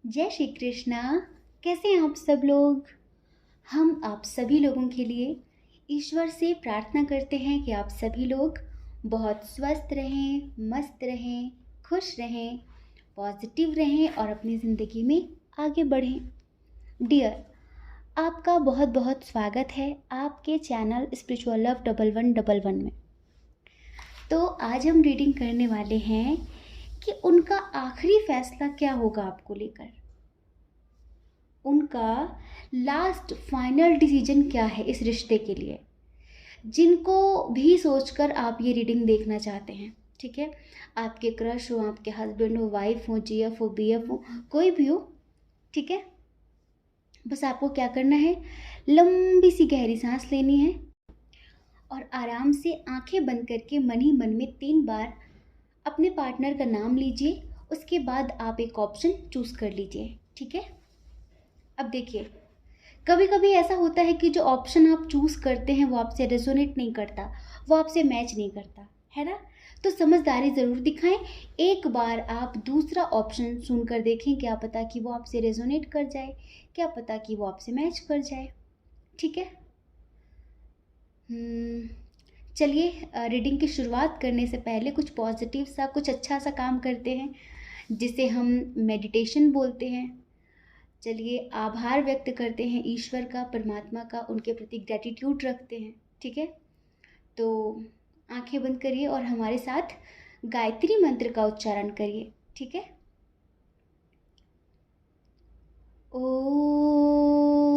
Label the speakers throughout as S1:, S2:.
S1: जय श्री कृष्णा। कैसे हैं आप सब लोग। हम आप सभी लोगों के लिए ईश्वर से प्रार्थना करते हैं कि आप सभी लोग बहुत स्वस्थ रहें, मस्त रहें, खुश रहें, पॉजिटिव रहें और अपनी ज़िंदगी में आगे बढ़ें। डियर, आपका बहुत बहुत स्वागत है आपके चैनल स्पिरिचुअल लव 1111 में। तो आज हम रीडिंग करने वाले हैं कि उनका आखिरी फैसला क्या होगा आपको लेकर। उनका लास्ट फाइनल डिसीजन क्या है इस रिश्ते के लिए, जिनको भी सोचकर आप ये रीडिंग देखना चाहते हैं। ठीक है, आपके क्रश हो, आपके हस्बैंड हो, वाइफ हो, जीएफ हो, बीएफ हो, कोई भी हो। ठीक है, बस आपको क्या करना है, लंबी सी गहरी सांस लेनी है और आराम से आंखें बंद करके मन ही मन में 3 बार अपने पार्टनर का नाम लीजिए। उसके बाद आप एक ऑप्शन चूज़ कर लीजिए। ठीक है, अब देखिए, कभी कभी ऐसा होता है कि जो ऑप्शन आप चूज़ करते हैं वो आपसे रेजोनेट नहीं करता, वो आपसे मैच नहीं करता, है ना। तो समझदारी ज़रूर दिखाएं। एक बार आप दूसरा ऑप्शन सुनकर देखें, क्या पता कि वो आपसे रेजोनेट कर जाए, क्या पता कि वो आपसे मैच कर जाए। ठीक है, चलिए रीडिंग की शुरुआत करने से पहले कुछ पॉजिटिव सा, कुछ अच्छा सा काम करते हैं, जिसे हम मेडिटेशन बोलते हैं। चलिए आभार व्यक्त करते हैं ईश्वर का, परमात्मा का, उनके प्रति ग्रेटिट्यूड रखते हैं। ठीक है, तो आंखें बंद करिए और हमारे साथ गायत्री मंत्र का उच्चारण करिए। ठीक है, ओम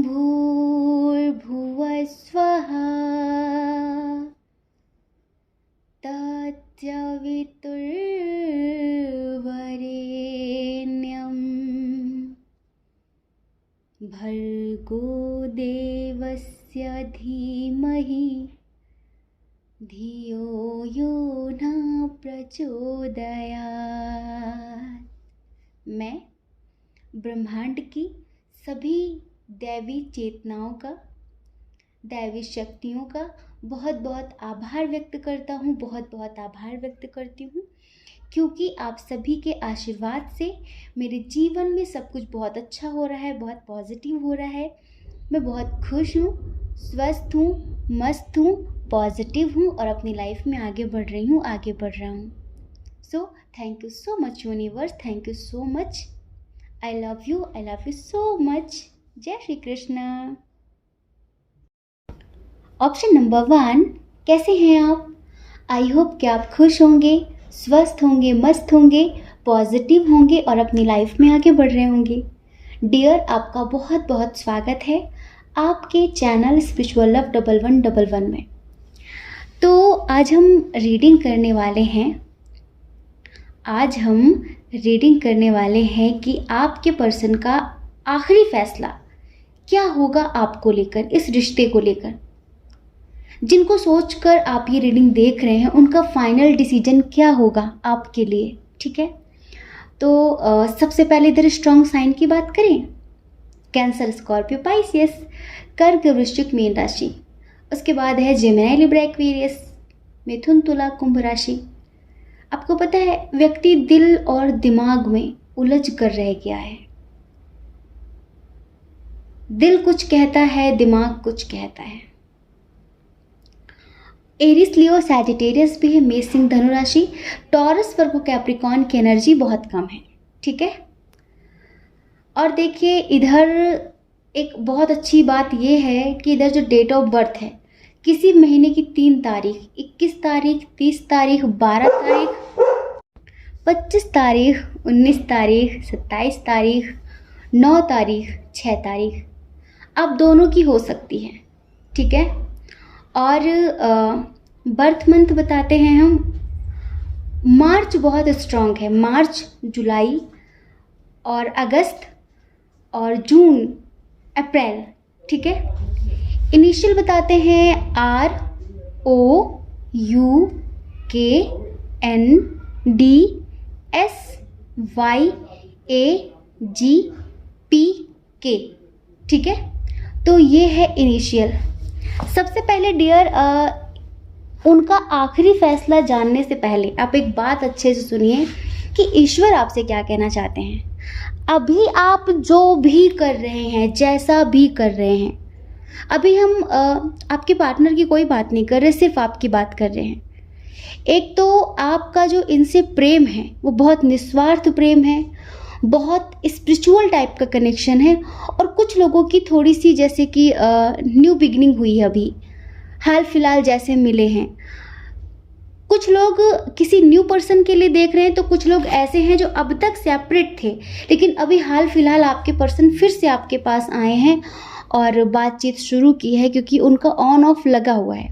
S1: भूर्भुवः स्वः तत्सवितुर्वरेण्यं भर्गो देवस्य धीमहि धियो यो न प्रचोदयात्। मैं ब्रह्मांड की सभी दैवी चेतनाओं का, दैवी शक्तियों का बहुत बहुत आभार व्यक्त करता हूँ, बहुत बहुत आभार व्यक्त करती हूँ, क्योंकि आप सभी के आशीर्वाद से मेरे जीवन में सब कुछ बहुत अच्छा हो रहा है, बहुत पॉजिटिव हो रहा है। मैं बहुत खुश हूँ, स्वस्थ हूँ, मस्त हूँ, पॉजिटिव हूँ और अपनी लाइफ में आगे बढ़ रही हूँ, आगे बढ़ रहा हूँ। So thank you so much universe, thank you so much. I love you so much. जय श्री कृष्णा। ऑप्शन नंबर 1, कैसे हैं आप। आई होप कि आप खुश होंगे, स्वस्थ होंगे, मस्त होंगे, पॉजिटिव होंगे और अपनी लाइफ में आगे बढ़ रहे होंगे। डियर, आपका बहुत बहुत स्वागत है आपके चैनल स्पिरिचुअल लव 1111 में। तो आज हम रीडिंग करने वाले हैं कि आपके पर्सन का आखिरी फैसला क्या होगा आपको लेकर, इस रिश्ते को लेकर। जिनको सोचकर आप ये रीडिंग देख रहे हैं, उनका फाइनल डिसीजन क्या होगा आपके लिए। ठीक है, तो सबसे पहले इधर स्ट्रॉन्ग साइन की बात करें। कैंसर, स्कॉर्पियो, पाइसियस, कर्क, वृश्चिक, मीन राशि। उसके बाद है जेमिनी, लिब्रा, एक्वेरियस, मिथुन, तुला, कुंभ राशि। आपको पता है व्यक्ति दिल और दिमाग में उलझ कर रह गया है। दिल कुछ कहता है, दिमाग कुछ कहता है। एरिस, लियो, सैजिटेरियस भी है, मेष, सिंह, धनु राशि। टॉरस, वर्गो, कैप्रिकॉर्न की एनर्जी बहुत कम है। ठीक है, और देखिए इधर एक बहुत अच्छी बात यह है कि इधर जो डेट ऑफ बर्थ है, किसी महीने की 3 तारीख, 21 तारीख, 30 तारीख, 12 तारीख, 25 तारीख, 19 तारीख, 27 तारीख, 9 तारीख, 6 तारीख, अब दोनों की हो सकती है। ठीक है, और बर्थ मंथ बताते हैं हम। मार्च बहुत स्ट्रॉन्ग है, मार्च, जुलाई और अगस्त और जून, अप्रैल। ठीक है, इनिशियल बताते हैं ROUNDSYAGPK। ठीक है, तो ये है इनिशियल। सबसे पहले डियर, उनका आखिरी फैसला जानने से पहले आप एक बात अच्छे से सुनिए कि कि ईश्वर आपसे क्या कहना चाहते हैं। अभी आप जो भी कर रहे हैं, जैसा भी कर रहे हैं, अभी हम आपके पार्टनर की कोई बात नहीं कर रहे, सिर्फ आपकी बात कर रहे हैं। एक तो आपका जो इनसे प्रेम है वो बहुत निस्वार्थ प्रेम है, बहुत स्पिरिचुअल टाइप का कनेक्शन है। और कुछ लोगों की थोड़ी सी जैसे कि न्यू बिगनिंग हुई है, अभी हाल फिलहाल जैसे मिले हैं। कुछ लोग किसी न्यू पर्सन के लिए देख रहे हैं, तो कुछ लोग ऐसे हैं जो अब तक सेपरेट थे, लेकिन अभी हाल फिलहाल आपके पर्सन फिर से आपके पास आए हैं और बातचीत शुरू की है, क्योंकि उनका ऑन ऑफ लगा हुआ है।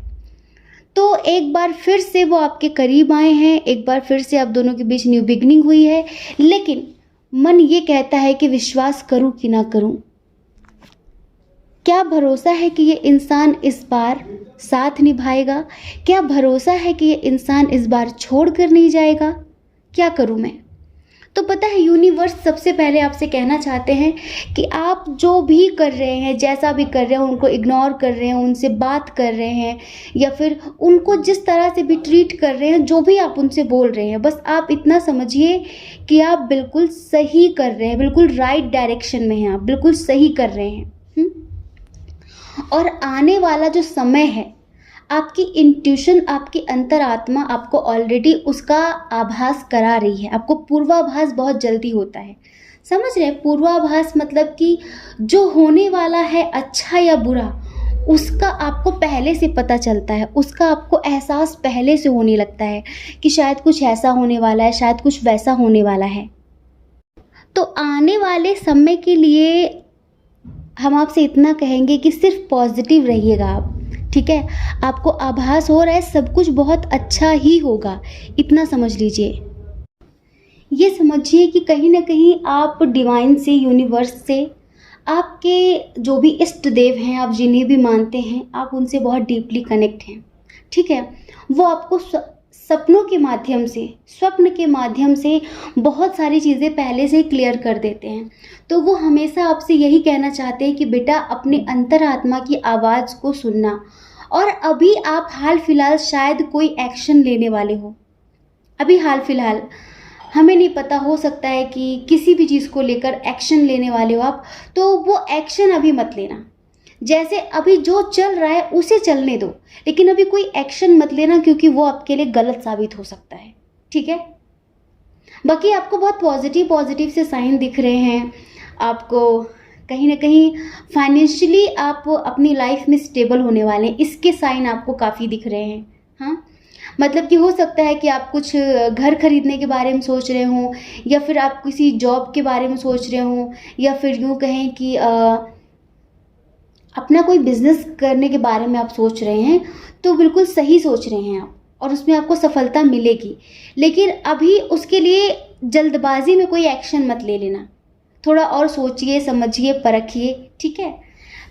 S1: तो एक बार फिर से वो आपके करीब आए हैं, एक बार फिर से आप दोनों के बीच न्यू बिगनिंग हुई है। लेकिन मन ये कहता है कि विश्वास करूं कि ना करूं। क्या भरोसा है कि ये इंसान इस बार साथ निभाएगा? क्या भरोसा है कि ये इंसान इस बार छोड़ कर नहीं जाएगा? क्या करूं मैं? तो पता है, यूनिवर्स सबसे पहले आपसे कहना चाहते हैं कि आप जो भी कर रहे हैं, जैसा भी कर रहे हैं, उनको इग्नोर कर रहे हैं, उनसे बात कर रहे हैं, या फिर उनको जिस तरह से भी ट्रीट कर रहे हैं, जो भी आप उनसे बोल रहे हैं, बस आप इतना समझिए कि आप बिल्कुल सही कर रहे हैं, बिल्कुल राइट डायरेक्शन में हैं, आप बिल्कुल सही कर रहे हैं। और आने वाला जो समय है, आपकी इंट्यूशन, आपकी अंतरात्मा आपको ऑलरेडी उसका आभास करा रही है। आपको पूर्वाभास बहुत जल्दी होता है, समझ रहे हैं? पूर्वाभास मतलब कि जो होने वाला है, अच्छा या बुरा, उसका आपको पहले से पता चलता है, उसका आपको एहसास पहले से होने लगता है कि शायद कुछ ऐसा होने वाला है, शायद कुछ वैसा होने वाला है। तो आने वाले समय के लिए हम आपसे इतना कहेंगे कि सिर्फ पॉजिटिव रहिएगा आप, ठीक है? आपको आभास हो रहा है सब कुछ बहुत अच्छा ही होगा, इतना समझ लीजिए। ये समझिए कि कहीं ना कहीं आप डिवाइन से, यूनिवर्स से, आपके जो भी इष्ट देव हैं, आप जिन्हें भी मानते हैं, आप उनसे बहुत डीपली कनेक्ट हैं, ठीक है? वो आपको सपनों के माध्यम से, स्वप्न के माध्यम से बहुत सारी चीज़ें पहले से क्लियर कर देते हैं। तो वो हमेशा आपसे यही कहना चाहते हैं कि बेटा, अपने अंतरात्मा की आवाज़ को सुनना। और अभी आप हाल फिलहाल शायद कोई एक्शन लेने वाले हो, अभी हाल फिलहाल, हमें नहीं पता, हो सकता है कि किसी भी चीज़ को लेकर एक्शन लेने वाले हो आप, तो वो एक्शन अभी मत लेना। जैसे अभी जो चल रहा है उसे चलने दो, लेकिन अभी कोई एक्शन मत लेना, क्योंकि वो आपके लिए गलत साबित हो सकता है, ठीक है? बाकी आपको बहुत पॉजिटिव से साइन दिख रहे हैं। आपको कहीं ना कहीं फाइनेंशियली आप अपनी लाइफ में स्टेबल होने वाले हैं, इसके साइन आपको काफ़ी दिख रहे हैं। हाँ, मतलब कि हो सकता है कि आप कुछ घर खरीदने के बारे में सोच रहे हों, या फिर आप किसी जॉब के बारे में सोच रहे हों, या फिर यूँ कहें कि अपना कोई बिजनेस करने के बारे में आप सोच रहे हैं। तो बिल्कुल सही सोच रहे हैं आप, और उसमें आपको सफलता मिलेगी। लेकिन अभी उसके लिए जल्दबाजी में कोई एक्शन मत ले लेना, थोड़ा और सोचिए, समझिए, परखिए, ठीक है?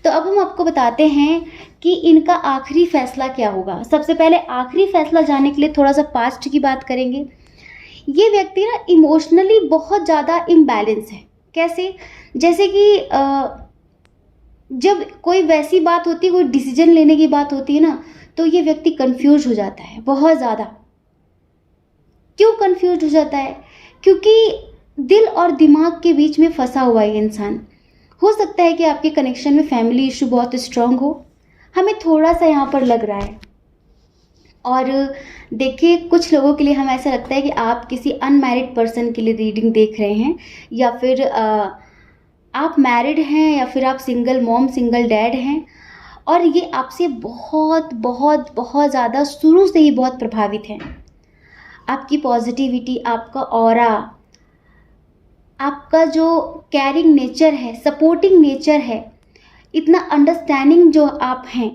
S1: तो अब हम आपको बताते हैं कि इनका आखिरी फैसला क्या होगा। सबसे पहले आखिरी फैसला जानने के लिए थोड़ा सा पास्ट की बात करेंगे। ये व्यक्ति ना इमोशनली बहुत ज़्यादा इम्बैलेंस है। कैसे? जैसे कि जब कोई वैसी बात होती है, कोई डिसीजन लेने की बात होती है ना, तो ये व्यक्ति कंफ्यूज हो जाता है बहुत ज़्यादा। क्यों कंफ्यूज हो जाता है? क्योंकि दिल और दिमाग के बीच में फंसा हुआ है इंसान। हो सकता है कि आपके कनेक्शन में फैमिली इशू बहुत स्ट्रांग हो, हमें थोड़ा सा यहाँ पर लग रहा है। और देखिए, कुछ लोगों के लिए हमें ऐसा लगता है कि आप किसी अनमैरिड पर्सन के लिए रीडिंग देख रहे हैं, या फिर आप मैरिड हैं, या फिर आप सिंगल मॉम, सिंगल डैड हैं, और ये आपसे बहुत बहुत बहुत ज़्यादा शुरू से ही बहुत प्रभावित हैं। आपकी पॉजिटिविटी, आपका ऑरा, आपका जो कैरिंग नेचर है, सपोर्टिंग नेचर है, इतना अंडरस्टैंडिंग जो आप हैं,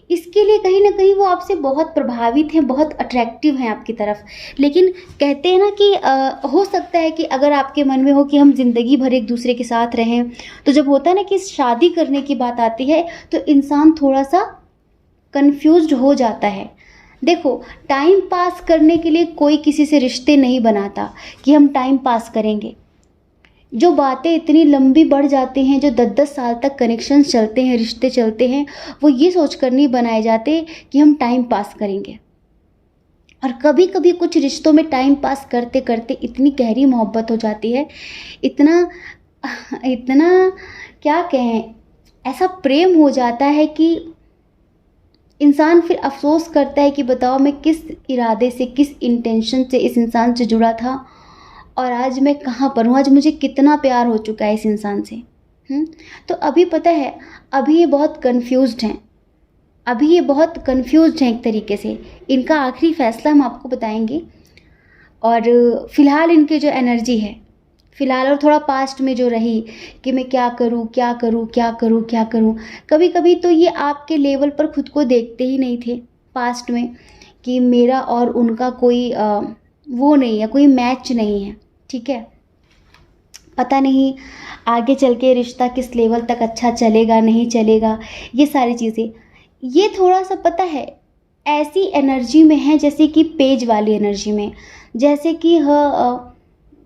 S1: इसके लिए कहीं ना कहीं वो आपसे बहुत प्रभावित हैं, बहुत अट्रैक्टिव हैं आपकी तरफ। लेकिन कहते हैं ना कि हो सकता है कि अगर आपके मन में हो कि हम ज़िंदगी भर एक दूसरे के साथ रहें, तो जब होता है ना कि शादी करने की बात आती है, तो इंसान थोड़ा सा कंफ्यूज्ड हो जाता है। देखो, टाइम पास करने के लिए कोई किसी से रिश्ते नहीं बनाता कि हम टाइम पास करेंगे। जो बातें इतनी लंबी बढ़ जाती हैं, जो 10-10 साल तक कनेक्शंस चलते हैं, रिश्ते चलते हैं, वो ये सोच कर नहीं बनाए जाते कि हम टाइम पास करेंगे। और कभी कभी कुछ रिश्तों में टाइम पास करते करते इतनी गहरी मोहब्बत हो जाती है, इतना इतना क्या कहें, ऐसा प्रेम हो जाता है कि इंसान फिर अफसोस करता है कि बताओ मैं किस इरादे से, किस इंटेंशन से इस इंसान से जुड़ा था और आज मैं कहाँ पर हूँ, आज मुझे कितना प्यार हो चुका है इस इंसान से। तो अभी पता है, अभी ये बहुत कंफ्यूज्ड हैं, अभी ये बहुत कंफ्यूज्ड हैं एक तरीके से। इनका आखिरी फैसला हम आपको बताएंगे, और फ़िलहाल इनकी जो एनर्जी है फ़िलहाल, और थोड़ा पास्ट में जो रही कि मैं क्या करूँ क्या करूँ क्या करूँ क्या करूँ, कभी कभी तो ये आपके लेवल पर खुद को देखते ही नहीं थे पास्ट में कि मेरा और उनका कोई वो नहीं है, कोई मैच नहीं है। ठीक है, पता नहीं आगे चल के रिश्ता किस लेवल तक अच्छा चलेगा नहीं चलेगा, ये सारी चीज़ें। ये थोड़ा सा पता है ऐसी एनर्जी में है जैसे कि पेज वाली एनर्जी में, जैसे कि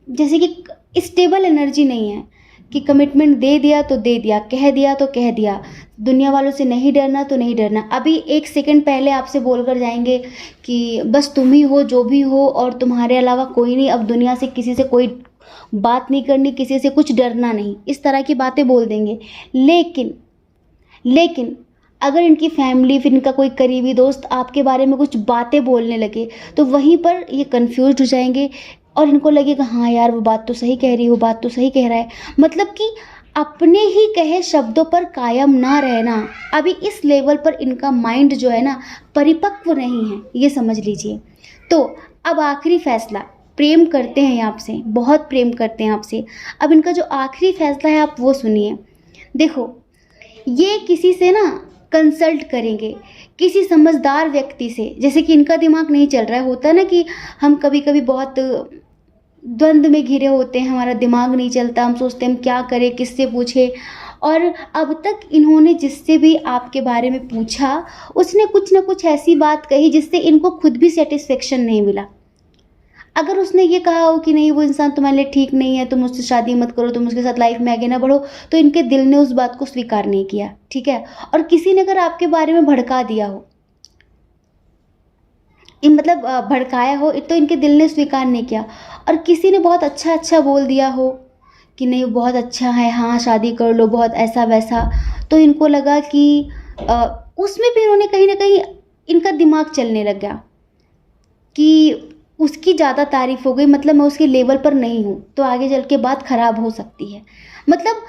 S1: जैसे कि स्टेबल एनर्जी नहीं है कि कमिटमेंट दे दिया तो दे दिया, कह दिया तो कह दिया, दुनिया वालों से नहीं डरना तो नहीं डरना। अभी एक सेकंड पहले आपसे बोल कर जाएंगे कि बस तुम ही हो जो भी हो और तुम्हारे अलावा कोई नहीं, अब दुनिया से किसी से कोई बात नहीं करनी, किसी से कुछ डरना नहीं, इस तरह की बातें बोल देंगे। लेकिन अगर इनकी फैमिली, फिर इनका कोई करीबी दोस्त आपके बारे में कुछ बातें बोलने लगे तो वहीं पर ये कंफ्यूज हो जाएंगे और इनको लगेगा हाँ यार वो बात तो सही कह रही है, वो बात तो सही कह रहा है। मतलब कि अपने ही कहे शब्दों पर कायम ना रहना, अभी इस लेवल पर इनका माइंड जो है ना परिपक्व नहीं है, ये समझ लीजिए। तो अब आखिरी फैसला, प्रेम करते हैं आपसे, बहुत प्रेम करते हैं आपसे, अब इनका जो आखिरी फैसला है आप वो सुनिए। देखो, ये किसी से ना कंसल्ट करेंगे, किसी समझदार व्यक्ति से, जैसे कि इनका दिमाग नहीं चल रहा है, होता है ना कि हम कभी कभी बहुत द्वंद्व में घिरे होते हैं, हमारा दिमाग नहीं चलता, हम सोचते हैं हम क्या करें, किससे पूछे। और अब तक इन्होंने जिससे भी आपके बारे में पूछा उसने कुछ ना कुछ ऐसी बात कही जिससे इनको खुद भी सेटिस्फेक्शन नहीं मिला। अगर उसने ये कहा हो कि नहीं वो इंसान तुम्हारे लिए ठीक नहीं है, तुम उससे शादी मत करो, तुम उसके साथ लाइफ में आगे ना बढ़ो, तो इनके दिल ने उस बात को स्वीकार नहीं किया। ठीक है, और किसी ने अगर आपके बारे में भड़का दिया हो, मतलब भड़काया हो, तो इनके दिल ने स्वीकार नहीं किया। और किसी ने बहुत अच्छा अच्छा बोल दिया हो कि नहीं वो बहुत अच्छा है, हाँ शादी कर लो, बहुत ऐसा वैसा, तो इनको लगा कि उसमें भी इन्होंने कहीं ना कहीं इनका दिमाग चलने लग गया कि उसकी ज़्यादा तारीफ हो गई, मतलब मैं उसके लेवल पर नहीं हूँ, तो आगे चल के बात ख़राब हो सकती है। मतलब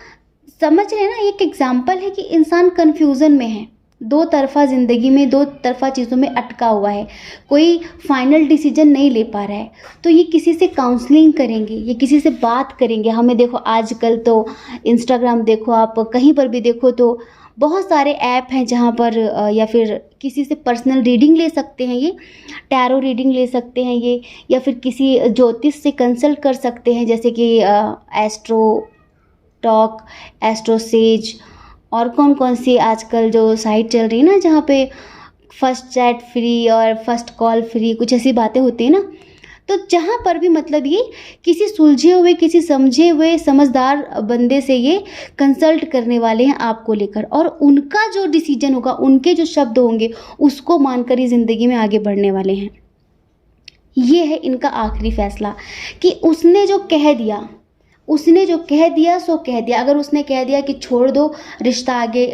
S1: समझ रहे हैं ना, एक एग्जाम्पल है कि इंसान कन्फ्यूज़न में है, दो तरफा ज़िंदगी में दो तरफा चीज़ों में अटका हुआ है, कोई फाइनल डिसीजन नहीं ले पा रहा है। तो ये किसी से काउंसलिंग करेंगे, ये किसी से बात करेंगे। हमें देखो आजकल तो इंस्टाग्राम देखो, आप कहीं पर भी देखो तो बहुत सारे ऐप हैं जहाँ पर या फिर किसी से पर्सनल रीडिंग ले सकते हैं, ये टैरो रीडिंग ले सकते हैं ये, या फिर किसी ज्योतिष से कंसल्ट कर सकते हैं, जैसे कि एस्ट्रो टॉक, एस्ट्रो सेज, और कौन कौन सी आजकल जो साइट चल रही है ना जहाँ पे फर्स्ट चैट फ्री और फर्स्ट कॉल फ्री, कुछ ऐसी बातें होती है ना। तो जहाँ पर भी मतलब ये किसी सुलझे हुए, किसी समझे हुए समझदार बंदे से ये कंसल्ट करने वाले हैं आपको लेकर, और उनका जो डिसीजन होगा, उनके जो शब्द होंगे उसको मानकर ही ज़िंदगी में आगे बढ़ने वाले हैं। ये है इनका आखिरी फैसला कि उसने जो कह दिया, उसने जो कह दिया सो कह दिया। अगर उसने कह दिया कि छोड़ दो, रिश्ता आगे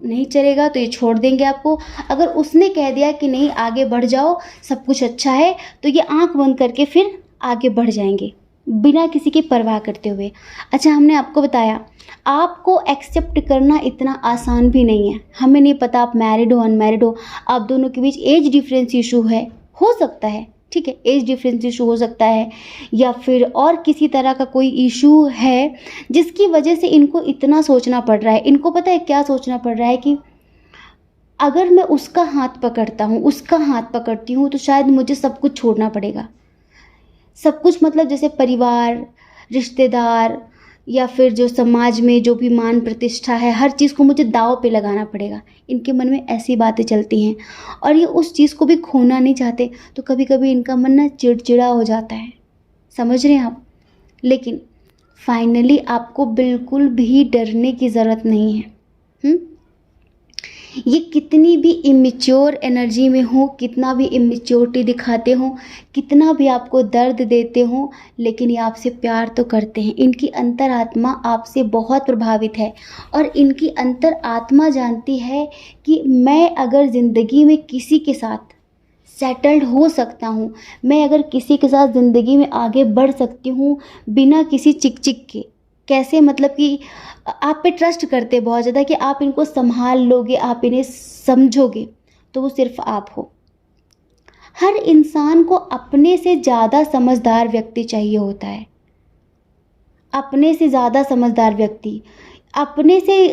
S1: नहीं चलेगा, तो ये छोड़ देंगे आपको। अगर उसने कह दिया कि नहीं आगे बढ़ जाओ, सब कुछ अच्छा है, तो ये आंख बंद करके फिर आगे बढ़ जाएंगे बिना किसी की परवाह करते हुए। अच्छा, हमने आपको बताया आपको एक्सेप्ट करना इतना आसान भी नहीं है। हमें नहीं पता आप मैरिड हो अनमैरिड हो, आप दोनों के बीच एज डिफरेंस इशू है, हो सकता है, ठीक है, एज डिफरेंस इशू हो सकता है, या फिर और किसी तरह का कोई इशू है जिसकी वजह से इनको इतना सोचना पड़ रहा है। इनको पता है क्या सोचना पड़ रहा है कि अगर मैं उसका हाथ पकड़ता हूँ, उसका हाथ पकड़ती हूँ, तो शायद मुझे सब कुछ छोड़ना पड़ेगा। सब कुछ मतलब जैसे परिवार, रिश्तेदार, या फिर जो समाज में जो भी मान प्रतिष्ठा है, हर चीज़ को मुझे दांव पे लगाना पड़ेगा। इनके मन में ऐसी बातें चलती हैं और ये उस चीज़ को भी खोना नहीं चाहते, तो कभी कभी इनका मन ना चिड़चिड़ा हो जाता है, समझ रहे हैं आप। लेकिन फाइनली आपको बिल्कुल भी डरने की ज़रूरत नहीं है। ये कितनी भी इमेच्योर एनर्जी में हो, कितना भी इमेच्योरिटी दिखाते हो, कितना भी आपको दर्द देते हो, लेकिन ये आपसे प्यार तो करते हैं। इनकी अंतरात्मा आपसे बहुत प्रभावित है और इनकी अंतरात्मा जानती है कि मैं अगर ज़िंदगी में किसी के साथ सेटल्ड हो सकता हूँ, मैं अगर किसी के साथ ज़िंदगी में आगे बढ़ सकती हूँ बिना किसी चिक चिक के। कैसे, मतलब कि आप पे ट्रस्ट करते बहुत ज़्यादा कि आप इनको संभाल लोगे, आप इन्हें समझोगे, तो वो सिर्फ आप हो। हर इंसान को अपने से ज़्यादा समझदार व्यक्ति चाहिए होता है। अपने से ज़्यादा समझदार व्यक्ति, अपने से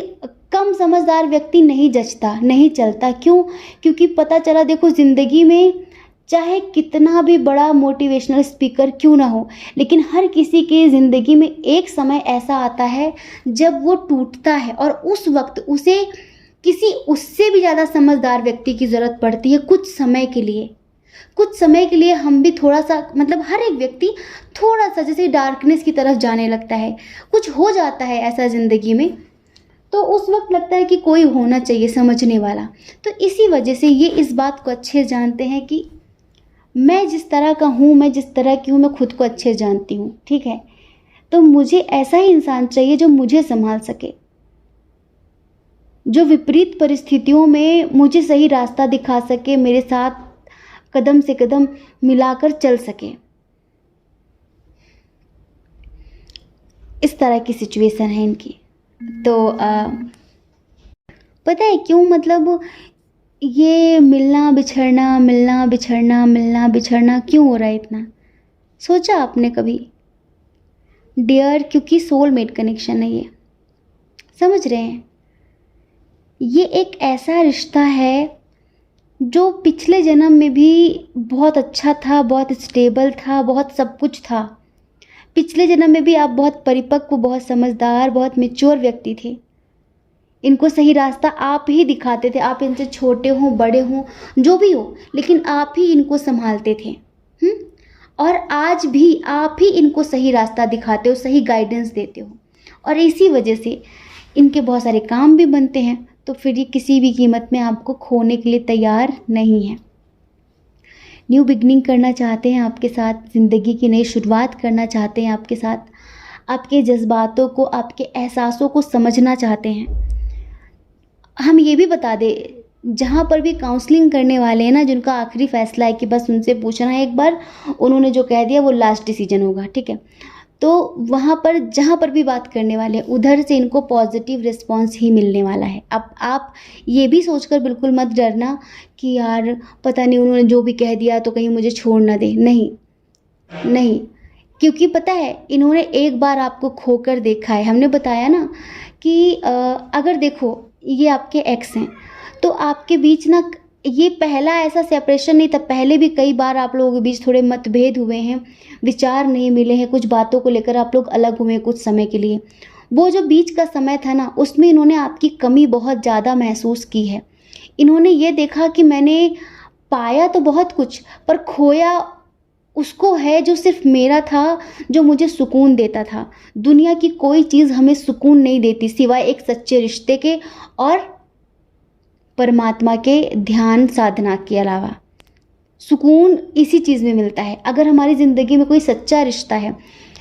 S1: कम समझदार व्यक्ति नहीं जचता, नहीं चलता। क्यों? क्योंकि पता चला, देखो ज़िंदगी में चाहे कितना भी बड़ा मोटिवेशनल स्पीकर क्यों ना हो, लेकिन हर किसी के ज़िंदगी में एक समय ऐसा आता है जब वो टूटता है और उस वक्त उसे किसी उससे भी ज़्यादा समझदार व्यक्ति की ज़रूरत पड़ती है कुछ समय के लिए। कुछ समय के लिए हम भी थोड़ा सा, मतलब हर एक व्यक्ति थोड़ा सा जैसे डार्कनेस की तरफ जाने लगता है, कुछ हो जाता है ऐसा ज़िंदगी में, तो उस वक्त लगता है कि कोई होना चाहिए समझने वाला। तो इसी वजह से ये इस बात को अच्छे जानते हैं कि मैं जिस तरह का हूँ, मैं जिस तरह की हूँ, मैं खुद को अच्छे जानती हूँ, ठीक है। तो मुझे ऐसा ही इंसान चाहिए जो मुझे संभाल सके, जो विपरीत परिस्थितियों में मुझे सही रास्ता दिखा सके, मेरे साथ कदम से कदम मिलाकर चल सके। इस तरह की सिचुएशन है इनकी। तो पता है क्यों, मतलब ये मिलना बिछड़ना, मिलना बिछड़ना, मिलना बिछड़ना क्यों हो रहा है इतना? सोचा आपने कभी? डियर, क्योंकि सोलमेट कनेक्शन है ये, समझ रहे हैं? ये एक ऐसा रिश्ता है जो पिछले जन्म में भी बहुत अच्छा था, बहुत स्टेबल था, बहुत सब कुछ था। पिछले जन्म में भी आप बहुत परिपक्व, बहुत समझदार, बहुत मैच्योर व्यक्ति थे। इनको सही रास्ता आप ही दिखाते थे। आप इनसे छोटे हों, बड़े हों, जो भी हो, लेकिन आप ही इनको संभालते थे। और आज भी आप ही इनको सही रास्ता दिखाते हो, सही गाइडेंस देते हो, और इसी वजह से इनके बहुत सारे काम भी बनते हैं। तो फिर ये किसी भी कीमत में आपको खोने के लिए तैयार नहीं है। न्यू बिगनिंग करना चाहते हैं आपके साथ, ज़िंदगी की नई शुरुआत करना चाहते हैं आपके साथ, आपके जज्बातों को, आपके एहसासों को समझना चाहते हैं। हम ये भी बता दें, जहाँ पर भी काउंसलिंग करने वाले हैं ना, जिनका आखिरी फैसला है कि बस उनसे पूछना है एक बार, उन्होंने जो कह दिया वो लास्ट डिसीजन होगा, ठीक है। तो वहाँ पर जहाँ पर भी बात करने वाले हैं, उधर से इनको पॉजिटिव रिस्पांस ही मिलने वाला है। अब आप ये भी सोचकर बिल्कुल मत डरना कि यार पता नहीं उन्होंने जो भी कह दिया तो कहीं मुझे छोड़ ना दे। नहीं नहीं, क्योंकि पता है इन्होंने एक बार आपको खोकर देखा है। हमने बताया ना कि अगर देखो ये आपके एक्स हैं, तो आपके बीच ना ये पहला ऐसा सेपरेशन नहीं था। पहले भी कई बार आप लोगों के बीच थोड़े मतभेद हुए हैं, विचार नहीं मिले हैं, कुछ बातों को लेकर आप लोग अलग हुए कुछ समय के लिए। वो जो बीच का समय था ना, उसमें इन्होंने आपकी कमी बहुत ज़्यादा महसूस की है। इन्होंने ये देखा कि मैंने पाया तो बहुत कुछ, पर खोया उसको है जो सिर्फ मेरा था, जो मुझे सुकून देता था। दुनिया की कोई चीज़ हमें सुकून नहीं देती सिवाय एक सच्चे रिश्ते के और परमात्मा के ध्यान साधना के अलावा। सुकून इसी चीज़ में मिलता है। अगर हमारी ज़िंदगी में कोई सच्चा रिश्ता है,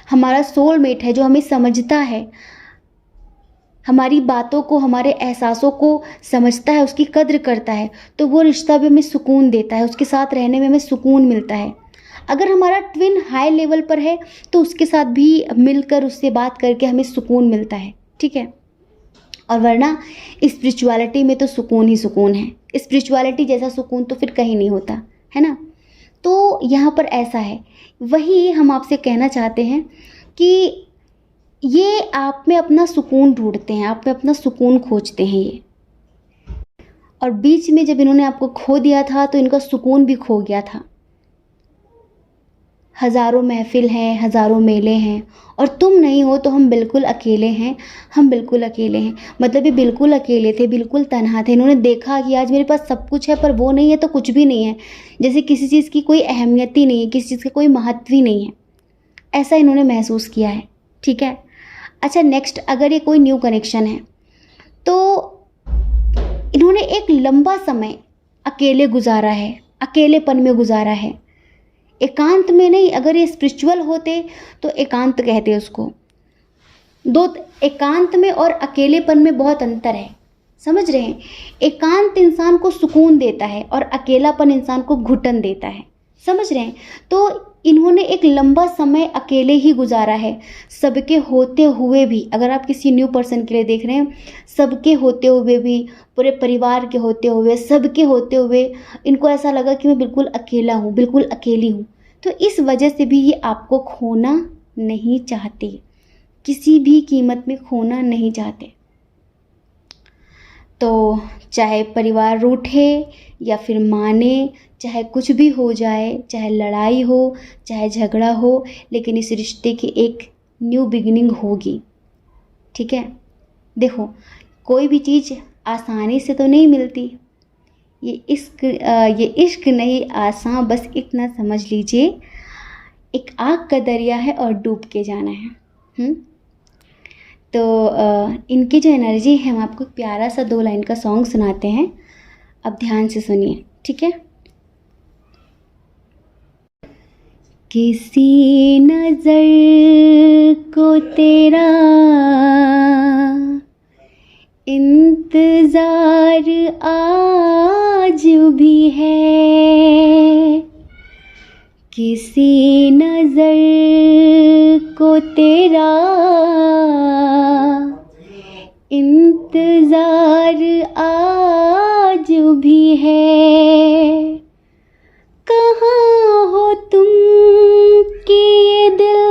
S1: हमारा सोलमेट है जो हमें समझता है, हमारी बातों को, हमारे एहसासों को समझता है, उसकी कद्र करता है, तो वो रिश्ता भी हमें सुकून देता है, उसके साथ रहने में हमें सुकून मिलता है। अगर हमारा ट्विन हाई लेवल पर है तो उसके साथ भी मिलकर, उससे बात करके हमें सुकून मिलता है, ठीक है। और वरना स्पिरिचुअलिटी में तो सुकून ही सुकून है। स्पिरिचुअलिटी जैसा सुकून तो फिर कहीं नहीं होता, है ना। तो यहाँ पर ऐसा है, वही हम आपसे कहना चाहते हैं कि ये आप में अपना सुकून ढूंढते हैं, आप में अपना सुकून खोजते हैं ये। और बीच में जब इन्होंने आपको खो दिया था तो इनका सुकून भी खो गया था। हज़ारों महफिल हैं, हज़ारों मेले हैं, और तुम नहीं हो तो हम बिल्कुल अकेले हैं, हम बिल्कुल अकेले हैं। मतलब ये बिल्कुल अकेले थे, बिल्कुल तन्हा थे। इन्होंने देखा कि आज मेरे पास सब कुछ है पर वो नहीं है तो कुछ भी नहीं है, जैसे किसी चीज़ की कोई अहमियत ही नहीं है, किसी चीज़ का कोई महत्व ही नहीं है। ऐसा इन्होंने महसूस किया है, ठीक है। अच्छा नेक्स्ट, अगर ये कोई न्यू कनेक्शन है तो इन्होंने एक लंबा समय अकेले गुजारा है, अकेलेपन में गुजारा है, एकांत में नहीं। अगर ये स्पिरिचुअल होते तो एकांत कहते उसको। दो, एकांत में और अकेलेपन में बहुत अंतर है, समझ रहे हैं? एकांत इंसान को सुकून देता है और अकेलापन इंसान को घुटन देता है, समझ रहे हैं? तो इन्होंने एक लंबा समय अकेले ही गुजारा है, सबके होते हुए भी। अगर आप किसी न्यू पर्सन के लिए देख रहे हैं, सबके होते हुए भी, पूरे परिवार के होते हुए, सबके होते हुए इनको ऐसा लगा कि मैं बिल्कुल अकेला हूँ, बिल्कुल अकेली हूँ। तो इस वजह से भी ये आपको खोना नहीं चाहते, किसी भी कीमत में खोना नहीं चाहते। तो चाहे परिवार रूठे या फिर माने, चाहे कुछ भी हो जाए, चाहे लड़ाई हो, चाहे झगड़ा हो, लेकिन इस रिश्ते की एक न्यू बिगिनिंग होगी, ठीक है? देखो, कोई भी चीज़ आसानी से तो नहीं मिलती। ये इश्क नहीं आसान, बस इतना समझ लीजिए, एक आग का दरिया है और डूब के जाना है। तो इनकी जो एनर्जी है, हम आपको प्यारा सा 2 लाइन का सॉन्ग सुनाते हैं, अब ध्यान से सुनिए, ठीक है? किसी नज़र को तेरा इंतज़ार आज भी है, किसी नज़र को तेरा इंतज़ार आज भी है। कहाँ हो तुम कि ये दिल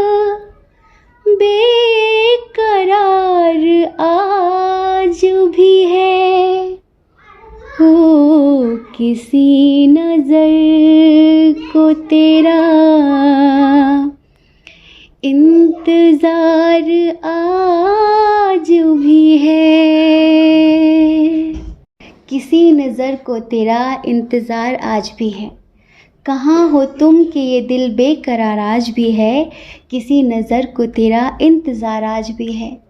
S1: बेकरार आज भी है। हो किसी नज़र को तेरा इंतज़ार आज भी है। किसी नज़र को तेरा इंतज़ार आज भी है। कहाँ हो तुम कि ये दिल बेकरार आज भी है। किसी नज़र को तेरा इंतज़ार आज भी है।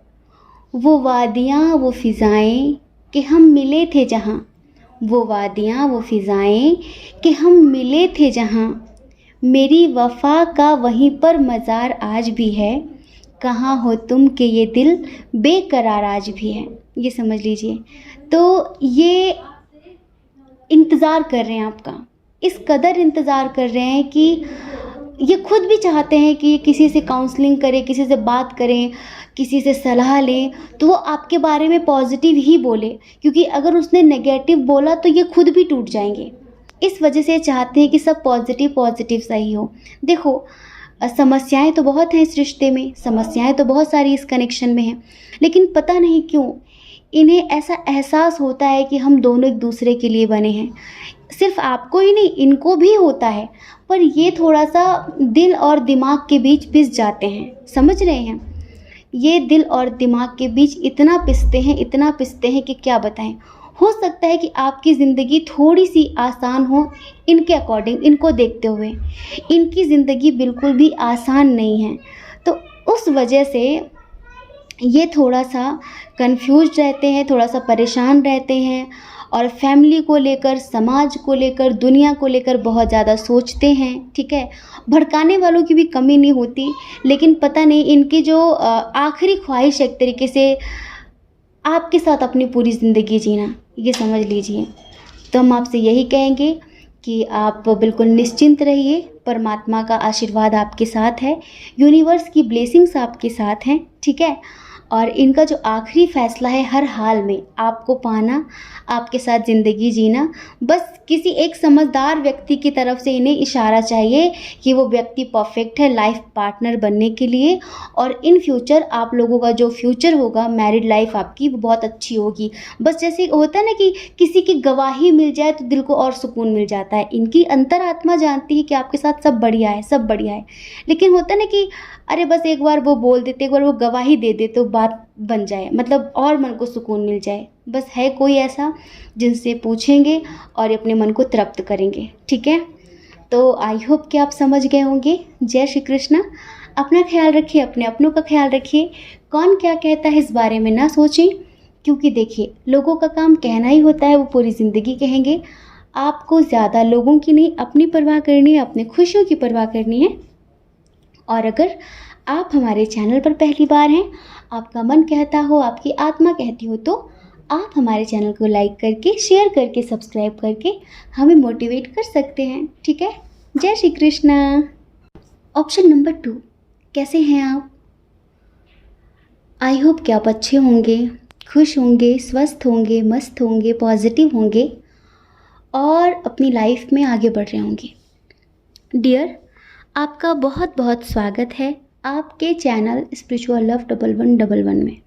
S1: वो वादियाँ वो फ़िज़ाएँ कि हम मिले थे जहाँ, वो वादियाँ वो फ़िज़ाएँ कि हम मिले थे जहाँ, मेरी वफ़ा का वहीं पर मज़ार आज भी है। कहाँ हो तुम कि ये दिल बेकरार आज भी है। ये समझ लीजिए। तो ये इंतज़ार कर रहे हैं आपका, इस कदर इंतज़ार कर रहे हैं कि ये खुद भी चाहते हैं कि किसी से काउंसलिंग करें, किसी से बात करें, किसी से सलाह लें, तो वो आपके बारे में पॉजिटिव ही बोले, क्योंकि अगर उसने नेगेटिव बोला तो ये खुद भी टूट जाएंगे। इस वजह से चाहते हैं कि सब पॉजिटिव पॉजिटिव सही हो। देखो, समस्याएं तो बहुत हैं इस रिश्ते में, समस्याएं तो बहुत सारी इस कनेक्शन में हैं, लेकिन पता नहीं क्यों इन्हें ऐसा एहसास होता है कि हम दोनों एक दूसरे के लिए बने हैं। सिर्फ आपको ही नहीं, इनको भी होता है, पर ये थोड़ा सा दिल और दिमाग के बीच पिस जाते हैं, समझ रहे हैं? ये दिल और दिमाग के बीच इतना पिसते हैं कि क्या बताएं। हो सकता है कि आपकी ज़िंदगी थोड़ी सी आसान हो इनके अकॉर्डिंग, इनको देखते हुए। इनकी ज़िंदगी बिल्कुल भी आसान नहीं है, तो उस वजह से ये थोड़ा सा कंफ्यूज रहते हैं, थोड़ा सा परेशान रहते हैं, और फैमिली को लेकर, समाज को लेकर, दुनिया को लेकर बहुत ज़्यादा सोचते हैं, ठीक है? भड़काने वालों की भी कमी नहीं होती, लेकिन पता नहीं इनकी जो आखिरी ख्वाहिश है एक तरीके से आपके साथ अपनी पूरी ज़िंदगी जीना, ये समझ लीजिए। तो हम आपसे यही कहेंगे कि आप बिल्कुल निश्चिंत रहिए, परमात्मा का आशीर्वाद आपके साथ है, यूनिवर्स की ब्लेसिंग्स आपके साथ हैं, ठीक है? और इनका जो आखिरी फ़ैसला है हर हाल में आपको पाना, आपके साथ ज़िंदगी जीना। बस किसी एक समझदार व्यक्ति की तरफ से इन्हें इशारा चाहिए कि वो व्यक्ति परफेक्ट है लाइफ पार्टनर बनने के लिए, और इन फ्यूचर आप लोगों का जो फ्यूचर होगा, मैरिड लाइफ आपकी, वो बहुत अच्छी होगी। बस जैसे होता है ना कि किसी की गवाही मिल जाए तो दिल को और सुकून मिल जाता है। इनकी अंतरात्मा जानती है कि आपके साथ सब बढ़िया है, सब बढ़िया है, लेकिन होता है ना कि अरे बस एक बार वो बोल देते, एक बार वो गवाही दे दे तो बात बन जाए, मतलब और मन को सुकून मिल जाए। बस है कोई ऐसा जिनसे पूछेंगे और अपने मन को तृप्त करेंगे, ठीक है? तो आई होप कि आप समझ गए होंगे। जय श्री कृष्ण। अपना ख्याल रखिए, अपने अपनों का ख्याल रखिए। कौन क्या कहता है इस बारे में ना सोचें, क्योंकि देखिए, लोगों का काम कहना ही होता है, वो पूरी ज़िंदगी कहेंगे। आपको ज़्यादा लोगों की नहीं, अपनी परवाह करनी है, अपनी खुशियों की परवाह करनी है। और अगर आप हमारे चैनल पर पहली बार हैं, आपका मन कहता हो, आपकी आत्मा कहती हो, तो आप हमारे चैनल को लाइक करके, शेयर करके, सब्सक्राइब करके हमें मोटिवेट कर सकते हैं। ठीक है। जय श्री कृष्णा। ऑप्शन नंबर 2, कैसे हैं आप? आई होप कि आप अच्छे होंगे, खुश होंगे, स्वस्थ होंगे, मस्त होंगे, पॉजिटिव होंगे और अपनी लाइफ में आगे बढ़ रहे होंगे। डियर, आपका बहुत बहुत स्वागत है आपके चैनल स्पिरिचुअल लव 1111 में।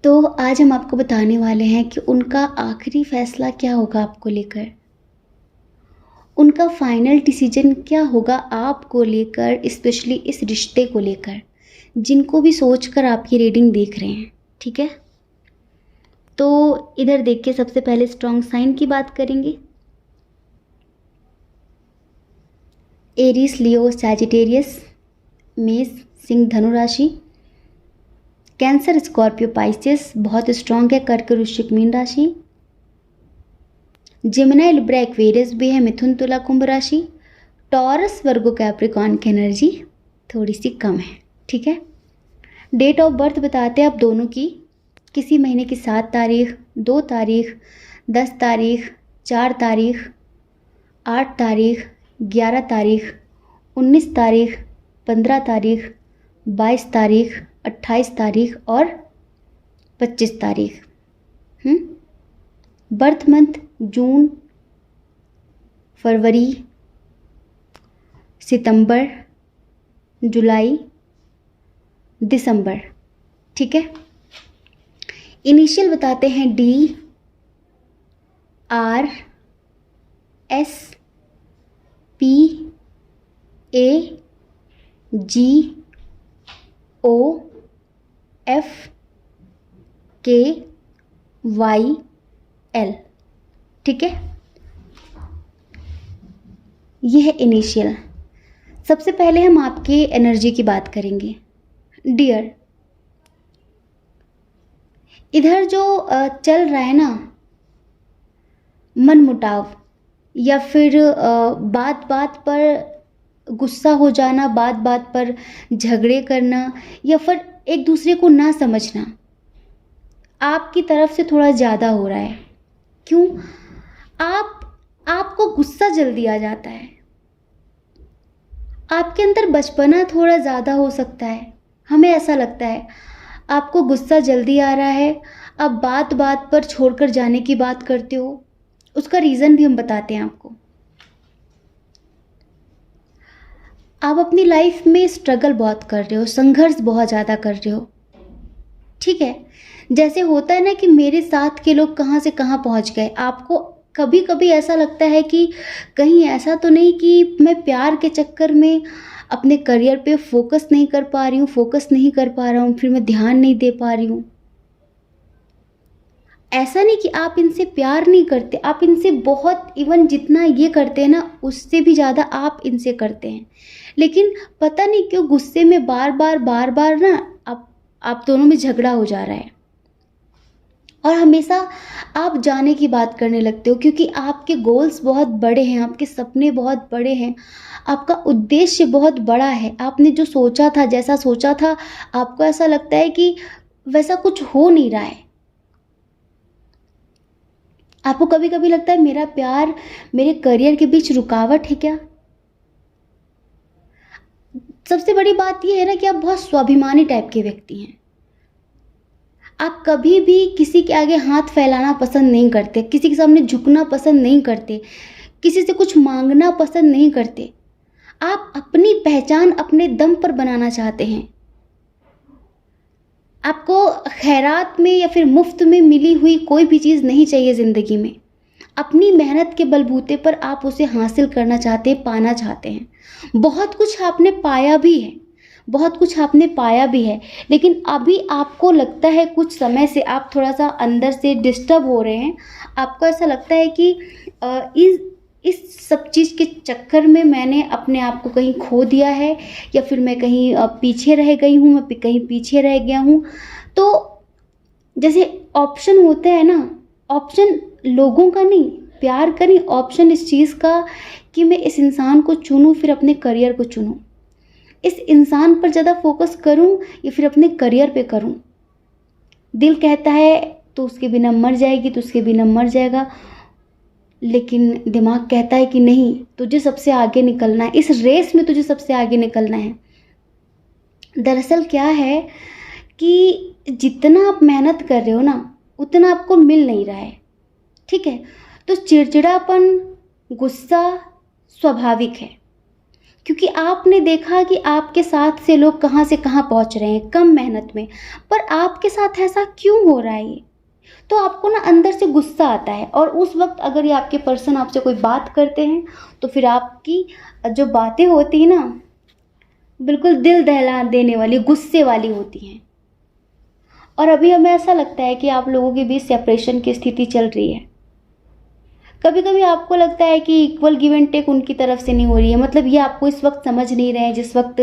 S1: तो आज हम आपको बताने वाले हैं कि उनका आखिरी फैसला क्या होगा आपको लेकर, उनका फाइनल डिसीजन क्या होगा आपको लेकर, स्पेशली इस रिश्ते को लेकर, जिनको भी सोचकर आप ये रीडिंग देख रहे हैं। ठीक है। तो इधर देख के सबसे पहले स्ट्रॉन्ग साइन की बात करेंगे। एरीज, लियो, सैजिटेरियस, मेष, सिंह, धनु राशि। कैंसर, स्कॉर्पियो, पाइसेस बहुत स्ट्रॉन्ग है। कर्क, वृश्चिक, मीन राशि। जिमिनाई, लिब्रा, एक्वेरियस भी है। मिथुन, तुला, कुंभ राशि। टॉरस, वर्गो, कैप्रिकॉर्न की एनर्जी थोड़ी सी कम है। ठीक है। डेट ऑफ बर्थ बताते हैं आप दोनों की, किसी महीने की 7 तारीख, 2 तारीख, 10 तारीख, 4 तारीख, 8 तारीख, 11 तारीख, 19 तारीख, 15 तारीख, 22 तारीख, 28 तारीख और 25 तारीख। बर्थ मंथ जून, फरवरी, सितंबर, जुलाई, दिसंबर। ठीक है। इनिशियल बताते हैं D, R, S, P, A, G, O, F, K, Y, L. ठीक है। यह है इनिशियल। सबसे पहले हम आपके एनर्जी की बात करेंगे। डियर, इधर जो चल रहा है ना, मन मुटाव या फिर बात बात पर गुस्सा हो जाना, बात बात पर झगड़े करना या फिर एक दूसरे को ना समझना, आपकी तरफ से थोड़ा ज़्यादा हो रहा है। क्यों? आपको गुस्सा जल्दी आ जाता है, आपके अंदर बचपना थोड़ा ज़्यादा हो सकता है, हमें ऐसा लगता है। आपको गुस्सा जल्दी आ रहा है, आप बात बात पर छोड़कर जाने की बात करते हो। उसका रीज़न भी हम बताते हैं आपको। आप अपनी लाइफ में स्ट्रगल बहुत कर रहे हो, संघर्ष बहुत ज़्यादा कर रहे हो। ठीक है। जैसे होता है ना कि मेरे साथ के लोग कहाँ से कहाँ पहुँच गए। आपको कभी कभी ऐसा लगता है कि कहीं ऐसा तो नहीं कि मैं प्यार के चक्कर में अपने करियर पे फोकस नहीं कर पा रही हूँ, फोकस नहीं कर पा रहा हूँ, फिर मैं ध्यान नहीं दे पा रही हूँ। ऐसा नहीं कि आप इनसे प्यार नहीं करते, आप इनसे बहुत, इवन जितना ये करते हैं ना उससे भी ज़्यादा आप इनसे करते हैं, लेकिन पता नहीं क्यों गुस्से में बार बार ना आप दोनों में झगड़ा हो जा रहा है और हमेशा आप जाने की बात करने लगते हो, क्योंकि आपके गोल्स बहुत बड़े हैं, आपके सपने बहुत बड़े हैं, आपका उद्देश्य बहुत बड़ा है। आपने जो सोचा था, जैसा सोचा था, आपको ऐसा लगता है कि वैसा कुछ हो नहीं रहा है। आपको कभी कभी लगता है मेरा प्यार मेरे करियर के बीच रुकावट है क्या? सबसे बड़ी बात यह है ना कि आप बहुत स्वाभिमानी टाइप के व्यक्ति हैं। आप कभी भी किसी के आगे हाथ फैलाना पसंद नहीं करते, किसी के सामने झुकना पसंद नहीं करते, किसी से कुछ मांगना पसंद नहीं करते। आप अपनी पहचान अपने दम पर बनाना चाहते हैं। आपको खैरात में या फिर मुफ्त में मिली हुई कोई भी चीज़ नहीं चाहिए ज़िंदगी में। अपनी मेहनत के बलबूते पर आप उसे हासिल करना चाहते हैं, पाना चाहते हैं। बहुत कुछ आपने पाया भी है, बहुत कुछ आपने पाया भी है, लेकिन अभी आपको लगता है कुछ समय से आप थोड़ा सा अंदर से डिस्टर्ब हो रहे हैं। आपको ऐसा लगता है कि इस सब चीज़ के चक्कर में मैंने अपने आप को कहीं खो दिया है, या फिर मैं कहीं पीछे रह गई हूँ, मैं कहीं पीछे रह गया हूँ। तो जैसे ऑप्शन होता है ना, ऑप्शन लोगों का नहीं, प्यार का नहीं, ऑप्शन इस चीज़ का कि मैं इस इंसान को चुनूँ फिर अपने करियर को चुनूँ, इस इंसान पर ज़्यादा फोकस करूँ या फिर अपने करियर पे करूँ। दिल कहता है तो उसके बिना मर जाएगी, तो उसके बिना मर जाएगा, लेकिन दिमाग कहता है कि नहीं, तुझे सबसे आगे निकलना है, इस रेस में तुझे सबसे आगे निकलना है। दरअसल क्या है कि जितना आप मेहनत कर रहे हो ना, उतना आपको मिल नहीं रहा है, ठीक है। तो चिड़चिड़ापन, गुस्सा स्वाभाविक है, क्योंकि आपने देखा कि आपके साथ से लोग कहाँ से कहाँ पहुँच रहे हैं कम मेहनत में, पर आपके साथ ऐसा क्यों हो रहा है ये, तो आपको ना अंदर से गुस्सा आता है। और उस वक्त अगर ये आपके पर्सन आपसे कोई बात करते हैं तो फिर आपकी जो बातें होती हैं ना, बिल्कुल दिल दहला देने वाली, गुस्से वाली होती हैं। और अभी हमें ऐसा लगता है कि आप लोगों के बीच सेपरेशन की स्थिति चल रही है। कभी कभी आपको लगता है कि इक्वल गिव एंड टेक उनकी तरफ से नहीं हो रही है, मतलब ये आपको इस वक्त समझ नहीं रहे हैं। जिस वक्त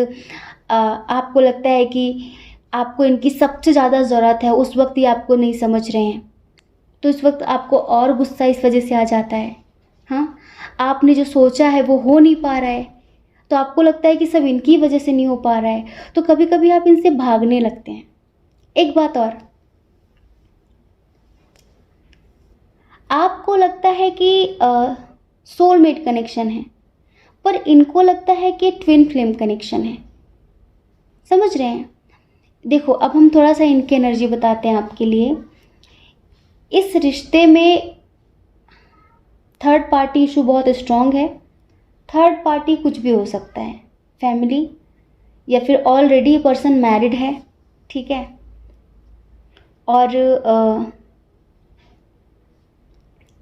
S1: आपको लगता है कि आपको इनकी सबसे ज़्यादा ज़रूरत है, उस वक्त ये आपको नहीं समझ रहे हैं, तो इस वक्त आपको और गुस्सा इस वजह से आ जाता है। हाँ, आपने जो सोचा है वो हो नहीं पा रहा है, तो आपको लगता है कि सब इनकी वजह से नहीं हो पा रहा है, तो कभी कभी आप इनसे भागने लगते हैं। एक बात और, आपको लगता है कि सोलमेट कनेक्शन है, पर इनको लगता है कि ट्विन फ्लेम कनेक्शन है। समझ रहे हैं? देखो, अब हम थोड़ा सा इनकी एनर्जी बताते हैं आपके लिए। इस रिश्ते में थर्ड पार्टी इशू बहुत स्ट्रांग है। थर्ड पार्टी कुछ भी हो सकता है, फैमिली, या फिर ऑलरेडी पर्सन मैरिड है, ठीक है, और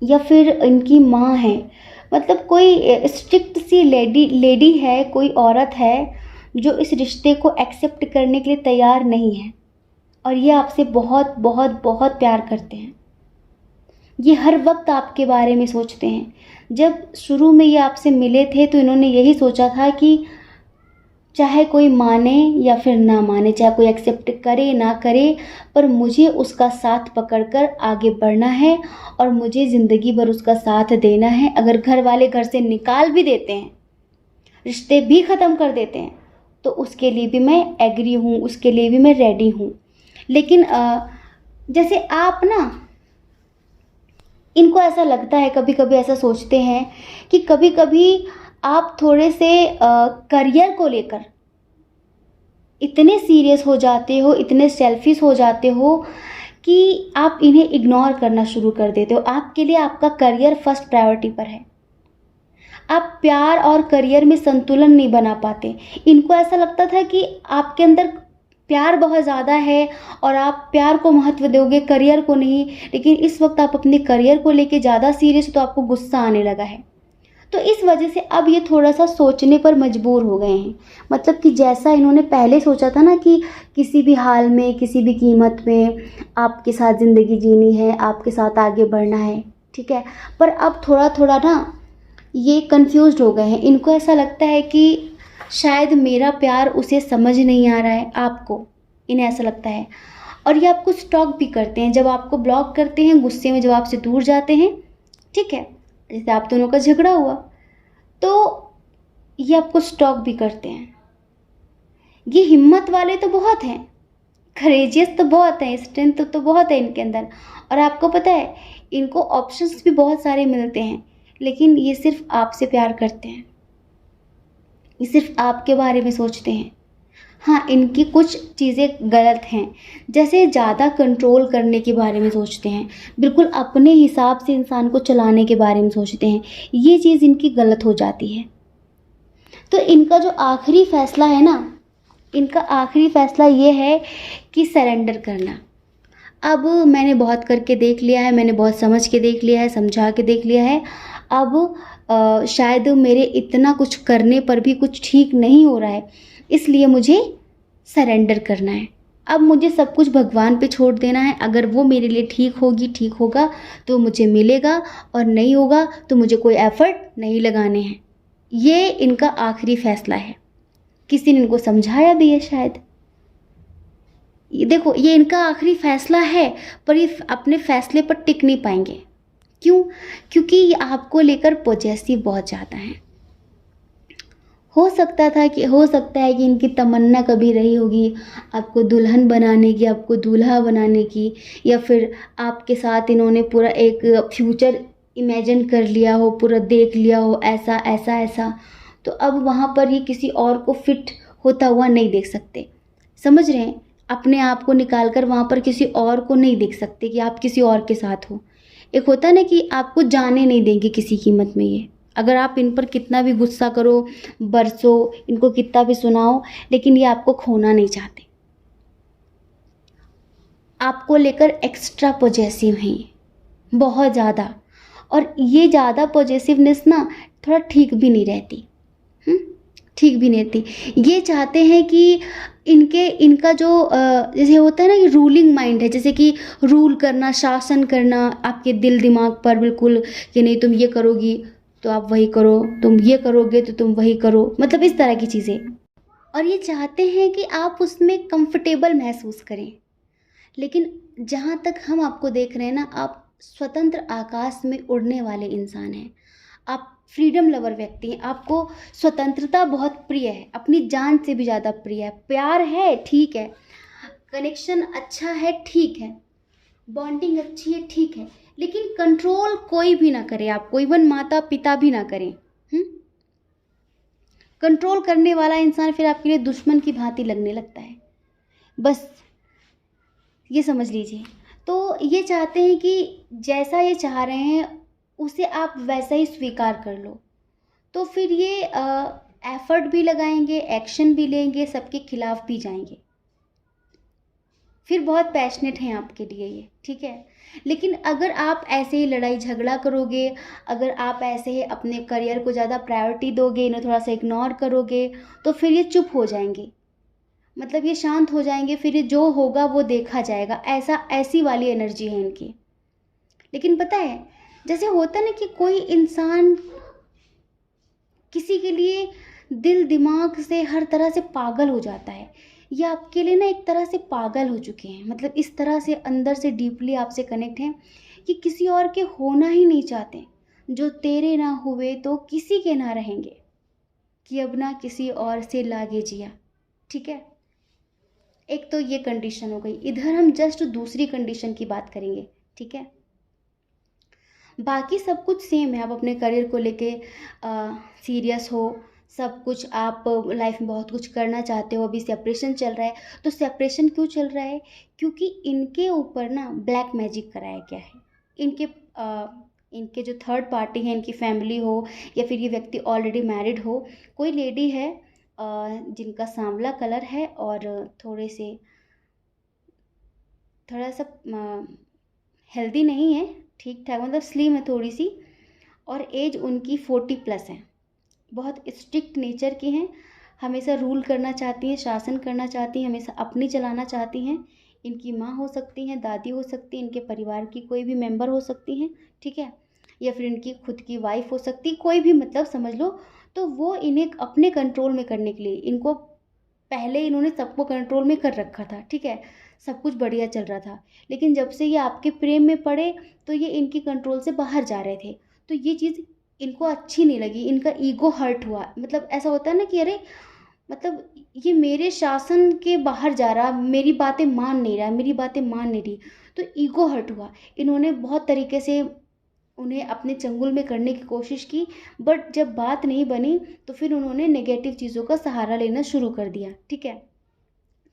S1: या फिर इनकी माँ है, मतलब कोई स्ट्रिक्ट सी लेडी है, कोई औरत है जो इस रिश्ते को एक्सेप्ट करने के लिए तैयार नहीं है, और ये आपसे बहुत बहुत बहुत प्यार करते हैं। ये हर वक्त आपके बारे में सोचते हैं। जब शुरू में ये आपसे मिले थे तो इन्होंने यही सोचा था कि चाहे कोई माने या फिर ना माने, चाहे कोई एक्सेप्ट करे ना करे, पर मुझे उसका साथ पकड़कर आगे बढ़ना है और मुझे ज़िंदगी भर उसका साथ देना है। अगर घर वाले घर से निकाल भी देते हैं, रिश्ते भी ख़त्म कर देते हैं, तो उसके लिए भी मैं एग्री हूँ, उसके लिए भी मैं रेडी हूँ। लेकिन जैसे आप ना, इनको ऐसा लगता है, कभी कभी ऐसा सोचते हैं कि कभी कभी आप थोड़े से करियर को लेकर इतने सीरियस हो जाते हो, इतने सेल्फिश हो जाते हो कि आप इन्हें इग्नोर करना शुरू कर देते हो। आपके लिए आपका करियर फर्स्ट प्रायोरिटी पर है। आप प्यार और करियर में संतुलन नहीं बना पाते। इनको ऐसा लगता था कि आपके अंदर प्यार बहुत ज़्यादा है और आप प्यार को महत्व दोगे, करियर को नहीं। लेकिन इस वक्त आप अपने करियर को लेके ज़्यादा सीरियस, तो आपको गुस्सा आने लगा है। तो इस वजह से अब ये थोड़ा सा सोचने पर मजबूर हो गए हैं। मतलब कि जैसा इन्होंने पहले सोचा था ना कि किसी भी हाल में, किसी भी कीमत में आपके साथ ज़िंदगी जीनी है, आपके साथ आगे बढ़ना है, ठीक है, पर अब थोड़ा थोड़ा ना ये कंफ्यूज्ड हो गए हैं। इनको ऐसा लगता है कि शायद मेरा प्यार उसे समझ नहीं आ रहा है, आपको, इन्हें ऐसा लगता है। और ये आपको स्टॉक भी करते हैं, जब आपको ब्लॉक करते हैं, गुस्से में जब आपसे दूर जाते हैं, ठीक है, जैसे आप दोनों का झगड़ा हुआ, तो ये आपको स्टॉक भी करते हैं। ये हिम्मत वाले तो बहुत हैं, करेजियस तो बहुत हैं, स्ट्रेंथ तो बहुत है इनके अंदर। और आपको पता है, इनको ऑप्शंस भी बहुत सारे मिलते हैं, लेकिन ये सिर्फ आपसे प्यार करते हैं, ये सिर्फ आपके बारे में सोचते हैं। हाँ, इनकी कुछ चीज़ें गलत हैं, जैसे ज़्यादा कंट्रोल करने के बारे में सोचते हैं, बिल्कुल अपने हिसाब से इंसान को चलाने के बारे में सोचते हैं। ये चीज़ इनकी गलत हो जाती है। तो इनका जो आखिरी फ़ैसला है ना, इनका आखिरी फ़ैसला ये है कि सरेंडर करना। अब मैंने बहुत करके देख लिया है, मैंने बहुत समझ के देख लिया है, समझा के देख लिया है। अब शायद मेरे इतना कुछ करने पर भी कुछ ठीक नहीं हो रहा है, इसलिए मुझे सरेंडर करना है। अब मुझे सब कुछ भगवान पे छोड़ देना है। अगर वो मेरे लिए ठीक होगी, ठीक होगा तो मुझे मिलेगा, और नहीं होगा तो मुझे कोई एफर्ट नहीं लगाने हैं। ये इनका आखिरी फैसला है। किसी ने इनको समझाया भी है शायद। ये देखो, ये इनका आखिरी फैसला है, पर ये अपने फैसले पर टिक नहीं पाएंगे। क्यों? क्योंकि ये आपको लेकर पॉजेसिव बहुत ज़्यादा हैं। हो सकता है कि इनकी तमन्ना कभी रही होगी आपको दुल्हन बनाने की, आपको दूल्हा बनाने की, या फिर आपके साथ इन्होंने पूरा एक फ्यूचर इमेजिन कर लिया हो, पूरा देख लिया हो, ऐसा ऐसा ऐसा। तो अब वहाँ पर ये किसी और को फिट होता हुआ नहीं देख सकते। समझ रहे हैं? अपने आप को निकाल कर वहाँ पर किसी और को नहीं देख सकते कि आप किसी और के साथ हो। एक होता है ना कि आपको जाने नहीं देंगे किसी कीमत में ये। अगर आप इन पर कितना भी गुस्सा करो, बरसो, इनको कितना भी सुनाओ, लेकिन ये आपको खोना नहीं चाहते। आपको लेकर एक्स्ट्रा पॉजेसिव हैं ये, बहुत ज़्यादा। और ये ज़्यादा पॉजेसिवनेस ना थोड़ा ठीक भी नहीं रहती। हम्म, ठीक भी नहीं रहती। ये चाहते हैं कि इनका जो जैसे होता है ना कि रूलिंग माइंड है, जैसे कि रूल करना, शासन करना आपके दिल दिमाग पर बिल्कुल, कि नहीं तुम ये करोगी तो आप वही करो, तुम ये करोगे तो तुम वही करो, मतलब इस तरह की चीज़ें। और ये चाहते हैं कि आप उसमें कंफर्टेबल महसूस करें। लेकिन जहाँ तक हम आपको देख रहे हैं ना, आप स्वतंत्र आकाश में उड़ने वाले इंसान हैं। आप फ्रीडम लवर व्यक्ति हैं। आपको स्वतंत्रता बहुत प्रिय है, अपनी जान से भी ज़्यादा प्रिय है। प्यार है, ठीक है, कनेक्शन अच्छा है, ठीक है, बॉन्डिंग अच्छी है, ठीक है, लेकिन कंट्रोल कोई भी ना करे आपको, इवन माता पिता भी ना करें। कंट्रोल करने वाला इंसान फिर आपके लिए दुश्मन की भांति लगने लगता है। बस ये समझ लीजिए। तो ये चाहते हैं कि जैसा ये चाह रहे हैं उसे आप वैसा ही स्वीकार कर लो। तो फिर ये एफर्ट भी लगाएंगे, एक्शन भी लेंगे, सबके खिलाफ भी जाएंगे। फिर बहुत पैशनेट हैं आपके लिए ये, ठीक है। लेकिन अगर आप ऐसे ही लड़ाई झगड़ा करोगे, अगर आप ऐसे ही अपने करियर को ज़्यादा प्रायोरिटी दोगे, इन्हें थोड़ा सा इग्नोर करोगे, तो फिर ये चुप हो जाएंगे। मतलब ये शांत हो जाएंगे, फिर ये जो होगा वो देखा जाएगा, ऐसी वाली एनर्जी है इनकी। लेकिन पता है, जैसे होता है ना कि कोई इंसान किसी के लिए दिल दिमाग से हर तरह से पागल हो जाता है, ये आपके लिए ना एक तरह से पागल हो चुके हैं। मतलब इस तरह से अंदर से डीपली आपसे कनेक्ट हैं कि किसी और के होना ही नहीं चाहते। जो तेरे ना हुए तो किसी के ना रहेंगे, कि अब ना किसी और से लागे जिया, ठीक है। एक तो ये कंडीशन हो गई। इधर हम जस्ट दूसरी कंडीशन की बात करेंगे, ठीक है। बाकी सब कुछ सेम है। आप अपने करियर को लेके सीरियस हो, सब कुछ आप लाइफ में बहुत कुछ करना चाहते हो। अभी सेपरेशन चल रहा है, तो सेपरेशन क्यों चल रहा है? क्योंकि इनके ऊपर ना ब्लैक मैजिक कराया गया है। इनके जो थर्ड पार्टी है, इनकी फैमिली हो या फिर ये व्यक्ति ऑलरेडी मैरिड हो, कोई लेडी है जिनका सांवला कलर है और थोड़ा सा हेल्दी नहीं है, ठीक ठाक, मतलब स्लिम है थोड़ी सी, और एज उनकी 40+ है। बहुत स्ट्रिक्ट नेचर की हैं, हमेशा रूल करना चाहती हैं, शासन करना चाहती हैं, हमेशा अपनी चलाना चाहती हैं। इनकी माँ हो सकती हैं, दादी हो सकती हैं, इनके परिवार की कोई भी मेंबर हो सकती हैं, ठीक है, या फिर इनकी खुद की वाइफ हो सकती है, कोई भी, मतलब समझ लो। तो वो इन्हें अपने कंट्रोल में करने के लिए, इनको पहले इन्होंने सबको कंट्रोल में कर रखा था, ठीक है, सब कुछ बढ़िया चल रहा था। लेकिन जब से ये आपके प्रेम में पड़े तो ये इनकी कंट्रोल से बाहर जा रहे थे। तो ये चीज़ इनको अच्छी नहीं लगी, इनका ईगो हर्ट हुआ। मतलब ऐसा होता है ना कि अरे, मतलब ये मेरे शासन के बाहर जा रहा, मेरी बातें मान नहीं रहा, मेरी बातें मान नहीं रही, तो ईगो हर्ट हुआ। इन्होंने बहुत तरीके से उन्हें अपने चंगुल में करने की कोशिश की, बट जब बात नहीं बनी तो फिर उन्होंने नेगेटिव चीज़ों का सहारा लेना शुरू कर दिया, ठीक है।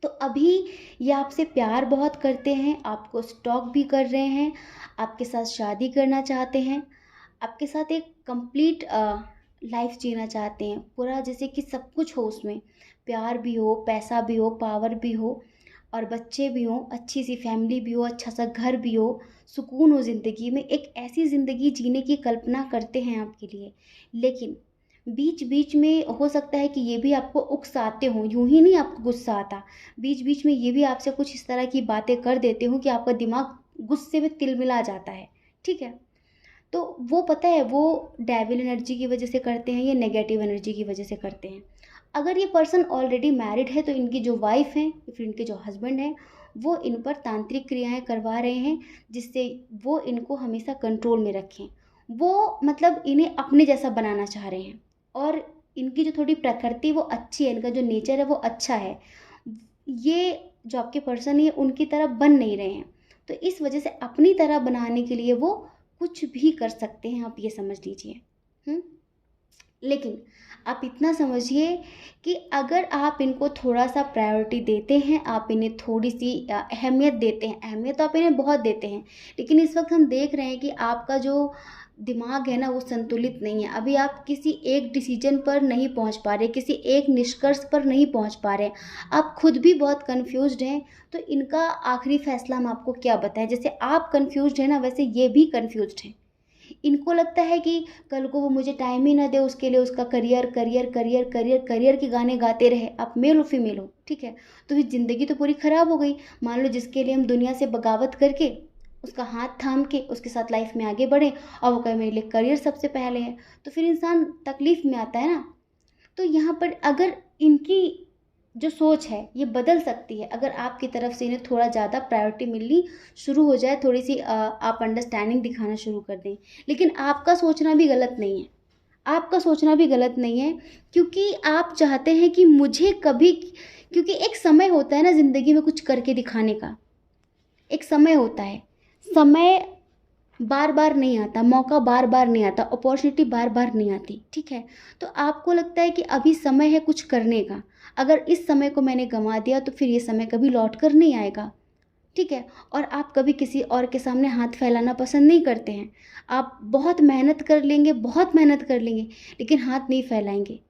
S1: तो अभी ये आपसे प्यार बहुत करते हैं, आपको स्टॉक भी कर रहे हैं, आपके साथ शादी करना चाहते हैं, आपके साथ एक कंप्लीट लाइफ जीना चाहते हैं, पूरा जैसे कि सब कुछ हो उसमें, प्यार भी हो, पैसा भी हो, पावर भी हो, और बच्चे भी हों, अच्छी सी फैमिली भी हो, अच्छा सा घर भी हो, सुकून हो ज़िंदगी में। एक ऐसी ज़िंदगी जीने की कल्पना करते हैं आपके लिए। लेकिन बीच बीच में हो सकता है कि ये भी आपको उकसाते हों, यूं ही नहीं आपको गुस्सा आता, बीच बीच में ये भी आपसे कुछ इस तरह की बातें कर देते हो कि आपका दिमाग गुस्से में तिलमिला जाता है, ठीक है। तो वो पता है वो डेविल एनर्जी की वजह से करते हैं या नेगेटिव एनर्जी की वजह से करते हैं। अगर ये पर्सन ऑलरेडी मैरिड है तो इनकी जो वाइफ है या फिर इनके जो हस्बैंड हैं वो इन पर तांत्रिक क्रियाएं करवा रहे हैं, जिससे वो इनको हमेशा कंट्रोल में रखें। वो मतलब इन्हें अपने जैसा बनाना चाह रहे हैं, और इनकी जो थोड़ी प्रकृति वो अच्छी है, इनका जो नेचर है वो अच्छा है। ये जो आपके पर्सन है उनकी तरह बन नहीं रहे हैं, तो इस वजह से अपनी तरह बनाने के लिए वो कुछ भी कर सकते हैं, आप ये समझ लीजिए। हम्म। लेकिन आप इतना समझिए कि अगर आप इनको थोड़ा सा प्रायोरिटी देते हैं, आप इन्हें थोड़ी सी अहमियत देते हैं, अहमियत तो आप इन्हें बहुत देते हैं, लेकिन इस वक्त हम देख रहे हैं कि आपका जो दिमाग है ना वो संतुलित नहीं है। अभी आप किसी एक डिसीजन पर नहीं पहुंच पा रहे, किसी एक निष्कर्ष पर नहीं पहुंच पा रहे, आप खुद भी बहुत कंफ्यूज्ड हैं। तो इनका आखिरी फैसला हम आपको क्या बताएं, जैसे आप कंफ्यूज्ड हैं ना वैसे ये भी कंफ्यूज्ड हैं। इनको लगता है कि कल को वो मुझे टाइम ही ना दे, उसके लिए उसका career career career career career के गाने गाते रहे। आप मेल हो फीमेल हो, ठीक है, तो फिर ज़िंदगी तो पूरी ख़राब हो गई। मान लो जिसके लिए हम दुनिया से बगावत करके उसका हाथ थाम के उसके साथ लाइफ में आगे बढ़े और वो कहे मेरे लिए करियर सबसे पहले है, तो फिर इंसान तकलीफ़ में आता है ना। तो यहाँ पर अगर इनकी जो सोच है ये बदल सकती है, अगर आपकी तरफ से इन्हें थोड़ा ज़्यादा प्रायोरिटी मिलनी शुरू हो जाए, थोड़ी सी आप अंडरस्टैंडिंग दिखाना शुरू कर दें। लेकिन आपका सोचना भी गलत नहीं है, आपका सोचना भी गलत नहीं है, क्योंकि आप चाहते हैं कि मुझे कभी, क्योंकि एक समय होता है ना ज़िंदगी में कुछ करके दिखाने का, एक समय होता है। समय बार बार नहीं आता, मौका बार बार नहीं आता, अपॉर्चुनिटी बार बार नहीं आती, ठीक है। तो आपको लगता है कि अभी समय है कुछ करने का, अगर इस समय को मैंने गंवा दिया तो फिर ये समय कभी लौट कर नहीं आएगा, ठीक है। और आप कभी किसी और के सामने हाथ फैलाना पसंद नहीं करते हैं। आप बहुत मेहनत कर लेंगे, बहुत मेहनत कर लेंगे, लेकिन हाथ नहीं फैलाएंगे।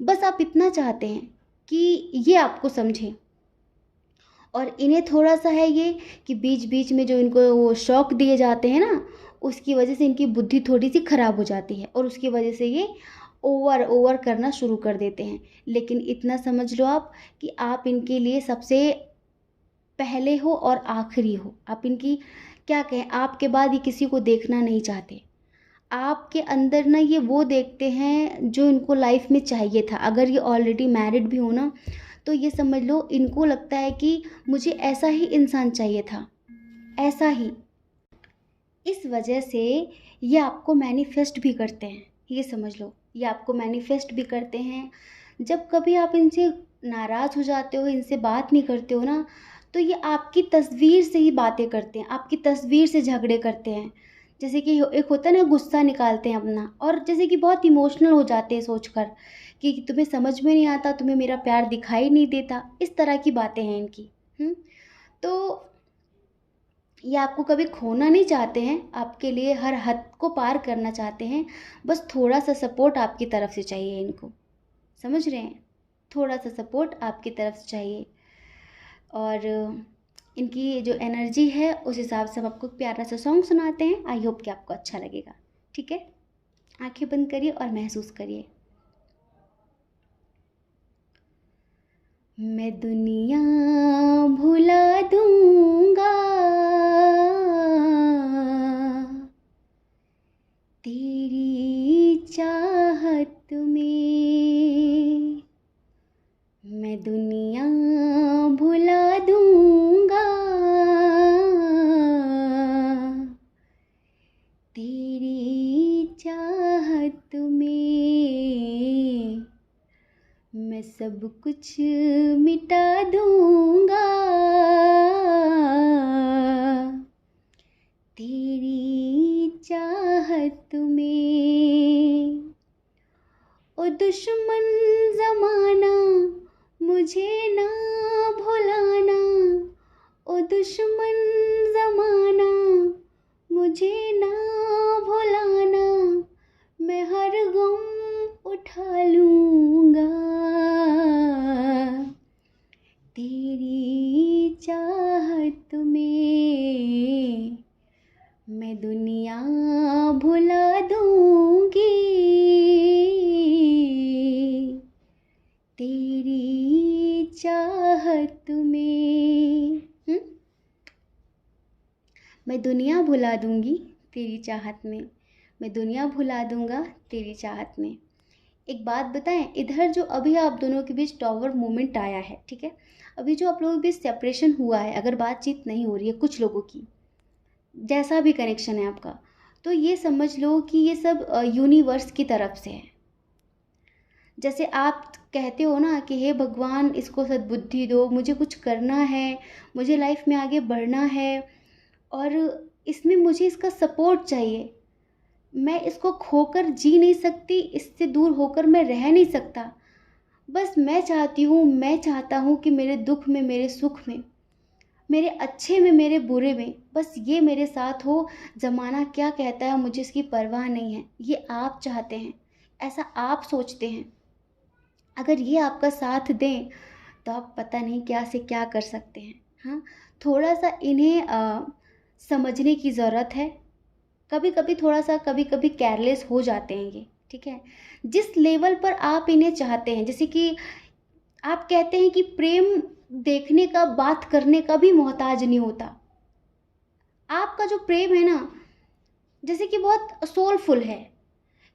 S1: बस आप इतना चाहते हैं कि ये आपको समझें। और इन्हें थोड़ा सा है ये कि बीच बीच में जो इनको वो शौक दिए जाते हैं ना, उसकी वजह से इनकी बुद्धि थोड़ी सी खराब हो जाती है और उसकी वजह से ये ओवर ओवर करना शुरू कर देते हैं। लेकिन इतना समझ लो आप कि आप इनके लिए सबसे पहले हो और आखिरी हो। आप इनकी क्या कहें, आपके बाद ये किसी को देखना नहीं चाहते। आपके अंदर ना ये वो देखते हैं जो इनको लाइफ में चाहिए था। अगर ये ऑलरेडी मैरिड भी हो ना तो ये समझ लो इनको लगता है कि मुझे ऐसा ही इंसान चाहिए था, ऐसा ही। इस वजह से ये आपको मैनिफेस्ट भी करते हैं, ये समझ लो ये आपको मैनिफेस्ट भी करते हैं। जब कभी आप इनसे नाराज़ हो जाते हो, इनसे बात नहीं करते हो ना, तो ये आपकी तस्वीर से ही बातें करते हैं, आपकी तस्वीर से झगड़े करते हैं। जैसे कि एक होता है ना, गुस्सा निकालते हैं अपना, और जैसे कि बहुत इमोशनल हो जाते हैं सोचकर कि तुम्हें समझ में नहीं आता, तुम्हें मेरा प्यार दिखाई नहीं देता, इस तरह की बातें हैं इनकी। तो ये आपको कभी खोना नहीं चाहते हैं, आपके लिए हर हद को पार करना चाहते हैं। बस थोड़ा सा सपोर्ट आपकी तरफ से चाहिए इनको, समझ रहे हैं, थोड़ा सा सपोर्ट आपकी तरफ से चाहिए। और इनकी जो एनर्जी है उस हिसाब से हम आपको प्यारा सा सॉन्ग सुनाते हैं। आई होप कि आपको अच्छा लगेगा, ठीक है। आंखें बंद करिए और महसूस करिए। मैं दुनिया भुला दूंगा तेरी चाहत में, मैं दुनिया भुला दूंगा तेरी चाहत में, मैं सब कुछ मिटा दूंगा तेरी चाहत में। ओ दुश्मन ज़माना मुझे ना भुलाना, ओ दुश्मन ज़माना मुझे ना भुलाना, मैं हर गम उठा लूँगा तेरी चाहत में, मैं दुनिया भुला दूँगी में। मैं दुनिया भुला दूंगी तेरी चाहत में, मैं दुनिया भुला दूंगा तेरी चाहत में। एक बात बताएं, इधर जो अभी आप दोनों के बीच टॉवर मोमेंट आया है, ठीक है, अभी जो आप लोगों के बीच सेपरेशन हुआ है, अगर बातचीत नहीं हो रही है कुछ लोगों की, जैसा भी कनेक्शन है आपका, तो ये समझ लो कि ये सब यूनिवर्स की तरफ से है। जैसे आप कहते हो ना कि हे भगवान इसको सद्बुद्धि दो, मुझे कुछ करना है, मुझे लाइफ में आगे बढ़ना है और इसमें मुझे इसका सपोर्ट चाहिए, मैं इसको खोकर जी नहीं सकती, इससे दूर होकर मैं रह नहीं सकता। बस मैं चाहता हूँ कि मेरे दुख में, मेरे सुख में, मेरे अच्छे में, मेरे बुरे में, बस ये मेरे साथ हो। ज़माना क्या कहता है मुझे इसकी परवाह नहीं है, ये आप चाहते हैं, ऐसा आप सोचते हैं। अगर ये आपका साथ दें तो आप पता नहीं क्या से क्या कर सकते हैं। हाँ, थोड़ा सा इन्हें समझने की ज़रूरत है। कभी कभी थोड़ा सा, कभी कभी केयरलेस हो जाते हैं ये, ठीक है। जिस लेवल पर आप इन्हें चाहते हैं, जैसे कि आप कहते हैं कि प्रेम देखने का, बात करने का भी मोहताज नहीं होता। आपका जो प्रेम है ना, जैसे कि बहुत सोलफुल है,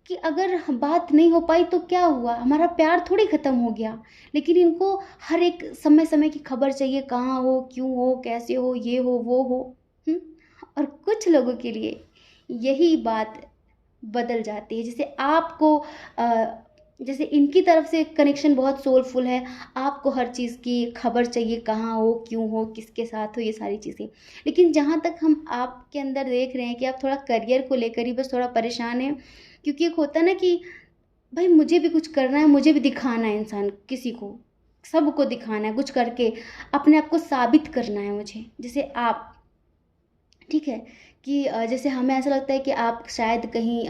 S1: कि अगर बात नहीं हो पाई तो क्या हुआ, हमारा प्यार थोड़ी ख़त्म हो गया। लेकिन इनको हर एक समय समय की खबर चाहिए, कहाँ हो, क्यों हो, कैसे हो, ये हो, वो हो। हम्म? और कुछ लोगों के लिए यही बात बदल जाती है। जैसे आपको जैसे इनकी तरफ से कनेक्शन बहुत सोलफुल है, आपको हर चीज़ की खबर चाहिए, कहाँ हो, क्यों हो, किसके साथ हो, ये सारी चीज़ें। लेकिन जहाँ तक हम आपके अंदर देख रहे हैं कि आप थोड़ा करियर को लेकर ही बस थोड़ा परेशान हैं, क्योंकि एक होता है ना कि भाई मुझे भी कुछ करना है, मुझे भी दिखाना है, इंसान किसी को, सबको दिखाना है, कुछ करके अपने आप को साबित करना है मुझे। जैसे आप, ठीक है, कि जैसे हमें ऐसा लगता है कि आप शायद कहीं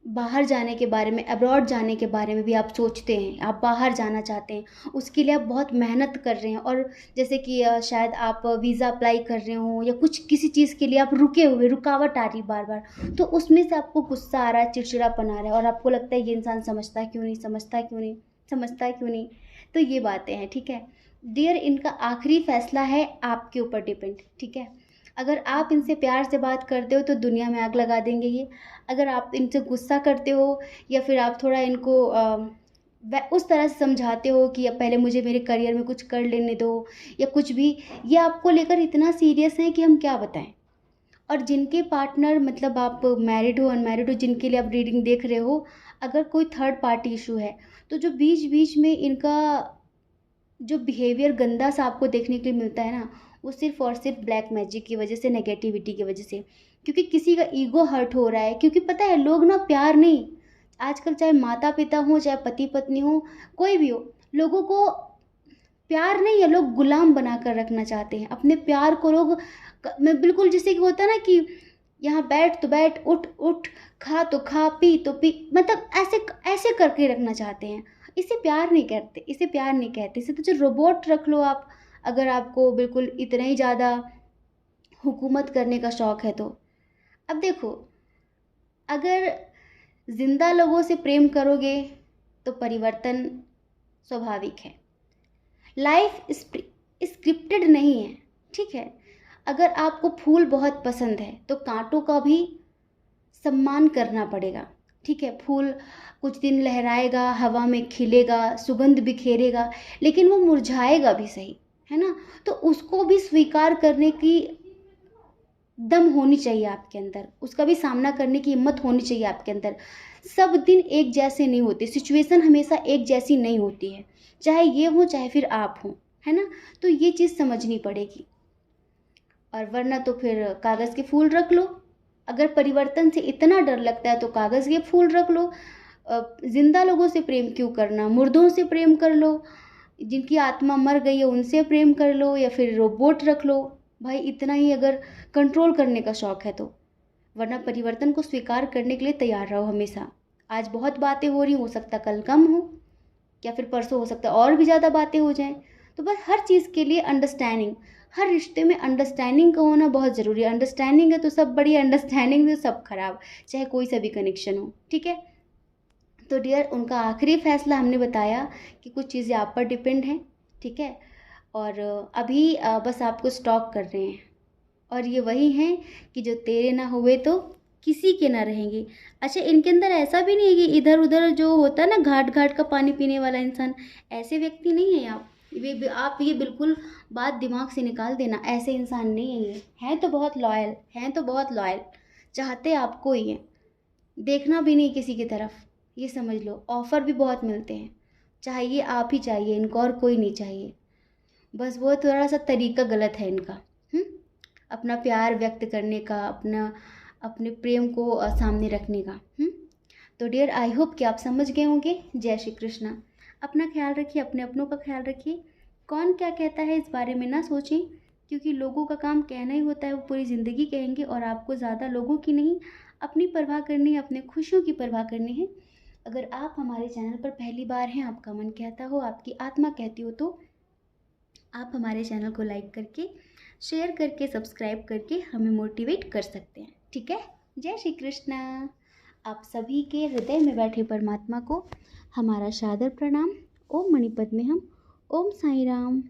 S1: बाहर जाने के बारे में, अब्रॉड जाने के बारे में भी आप सोचते हैं, आप बाहर जाना चाहते हैं, उसके लिए आप बहुत मेहनत कर रहे हैं। और जैसे कि शायद आप वीज़ा अप्लाई कर रहे हो या कुछ किसी चीज़ के लिए आप रुके हुए, रुकावट आ रही बार बार, तो उसमें से आपको गुस्सा आ रहा है, चिड़चिड़ापन आ रहा है और आपको लगता है ये इंसान समझता क्यों नहीं, समझता क्यों नहीं, समझता क्यों नहीं। तो ये बातें हैं, ठीक है डियर। इनका आखिरी फैसला है आपके ऊपर डिपेंड, ठीक है। अगर आप इनसे प्यार से बात करते हो तो दुनिया में आग लगा देंगे ये। अगर आप इनसे गुस्सा करते हो या फिर आप थोड़ा इनको उस तरह से समझाते हो कि अब पहले मुझे मेरे करियर में कुछ कर लेने दो या कुछ भी, ये आपको लेकर इतना सीरियस है कि हम क्या बताएं। और जिनके पार्टनर, मतलब आप मैरिड हो, अनमैरिड हो, जिनके लिए आप रीडिंग देख रहे हो, अगर कोई थर्ड पार्टी इशू है तो जो बीच बीच में इनका जो बिहेवियर गंदा सा आपको देखने के लिए मिलता है ना, वो सिर्फ और सिर्फ ब्लैक मैजिक की वजह से, नेगेटिविटी की वजह से, क्योंकि किसी का ईगो हर्ट हो रहा है। क्योंकि पता है लोग ना प्यार नहीं, आजकल चाहे माता पिता हो, चाहे पति पत्नी हो, कोई भी हो, लोगों को प्यार नहीं है, लोग गुलाम बना कर रखना चाहते हैं अपने प्यार को। लोग मैं बिल्कुल, जैसे कि होता है ना कि यहाँ बैठ तो बैठ, उठ उठ, खा तो खा, पी तो पी, मतलब ऐसे ऐसे करके रखना चाहते हैं। इसे प्यार नहीं कहते, इसे प्यार नहीं कहते, इसे तो जो रोबोट रख लो आप, अगर आपको बिल्कुल इतना ही ज़्यादा हुकूमत करने का शौक़ है तो। अब देखो, अगर जिंदा लोगों से प्रेम करोगे तो परिवर्तन स्वाभाविक है। लाइफ स्क्रिप्टेड नहीं है, ठीक है। अगर आपको फूल बहुत पसंद है तो कांटों का भी सम्मान करना पड़ेगा, ठीक है। फूल कुछ दिन लहराएगा, हवा में खिलेगा, सुगंध बिखेरेगा, लेकिन वो मुरझाएगा भी, सही है ना। तो उसको भी स्वीकार करने की दम होनी चाहिए आपके अंदर, उसका भी सामना करने की हिम्मत होनी चाहिए आपके अंदर। सब दिन एक जैसे नहीं होते, सिचुएशन हमेशा एक जैसी नहीं होती है, चाहे ये हो चाहे फिर आप हो, है ना। तो ये चीज़ समझनी पड़ेगी। और वरना तो फिर कागज़ के फूल रख लो। अगर परिवर्तन से इतना डर लगता है तो कागज़ के फूल रख लो। जिंदा लोगों से प्रेम क्यों करना, मुर्दों से प्रेम कर लो, जिनकी आत्मा मर गई है उनसे प्रेम कर लो, या फिर रोबोट रख लो भाई, इतना ही अगर कंट्रोल करने का शौक़ है तो। वरना परिवर्तन को स्वीकार करने के लिए तैयार रहो हमेशा। आज बहुत बातें हो रही, हो सकता कल कम हो, या फिर परसों हो सकता और भी ज़्यादा बातें हो जाएं। तो बस हर चीज़ के लिए अंडरस्टैंडिंग, हर रिश्ते में अंडरस्टैंडिंग का होना बहुत ज़रूरी है। अंडरस्टैंडिंग है तो सब बढ़िया, अंडरस्टैंडिंग है तो सब खराब, चाहे कोई सा भी कनेक्शन हो, ठीक है। तो डियर, उनका आखिरी फैसला हमने बताया कि कुछ चीज़ें आप पर डिपेंड हैं, ठीक है। और अभी बस आपको स्टॉक कर रहे हैं। और ये वही हैं कि जो तेरे ना हुए तो किसी के ना रहेंगे। अच्छा, इनके अंदर ऐसा भी नहीं है कि इधर उधर जो होता है ना, घाट घाट का पानी पीने वाला इंसान, ऐसे व्यक्ति नहीं है आप। आप ये बिल्कुल बात दिमाग से निकाल देना, ऐसे इंसान नहीं है ये। हैं तो बहुत लॉयल, हैं तो बहुत लॉयल, चाहते आपको ही हैं, देखना भी नहीं किसी की तरफ, ये समझ लो। ऑफ़र भी बहुत मिलते हैं, चाहिए आप ही चाहिए इनको, और कोई नहीं चाहिए। बस वो थोड़ा सा तरीका गलत है इनका, हुँ? अपना प्यार व्यक्त करने का, अपना अपने प्रेम को सामने रखने का। तो डियर, आई होप कि आप समझ गए होंगे। जय श्री कृष्णा। अपना ख्याल रखिए, अपने अपनों का ख्याल रखिए। कौन क्या कहता है इस बारे में ना सोचें, क्योंकि लोगों का काम कहना ही होता है, वो पूरी ज़िंदगी कहेंगे, और आपको ज़्यादा लोगों की नहीं, अपनी परवाह करनी है, अपने खुशियों की परवाह करनी है। अगर आप हमारे चैनल पर पहली बार हैं, आपका मन कहता हो, आपकी आत्मा कहती हो, तो आप हमारे चैनल को लाइक करके, शेयर करके, सब्सक्राइब करके हमें मोटिवेट कर सकते हैं, ठीक है। जय श्री कृष्णा। आप सभी के हृदय में बैठे परमात्मा को हमारा सादर प्रणाम। ओम मणिपद में हम। ओम साई राम।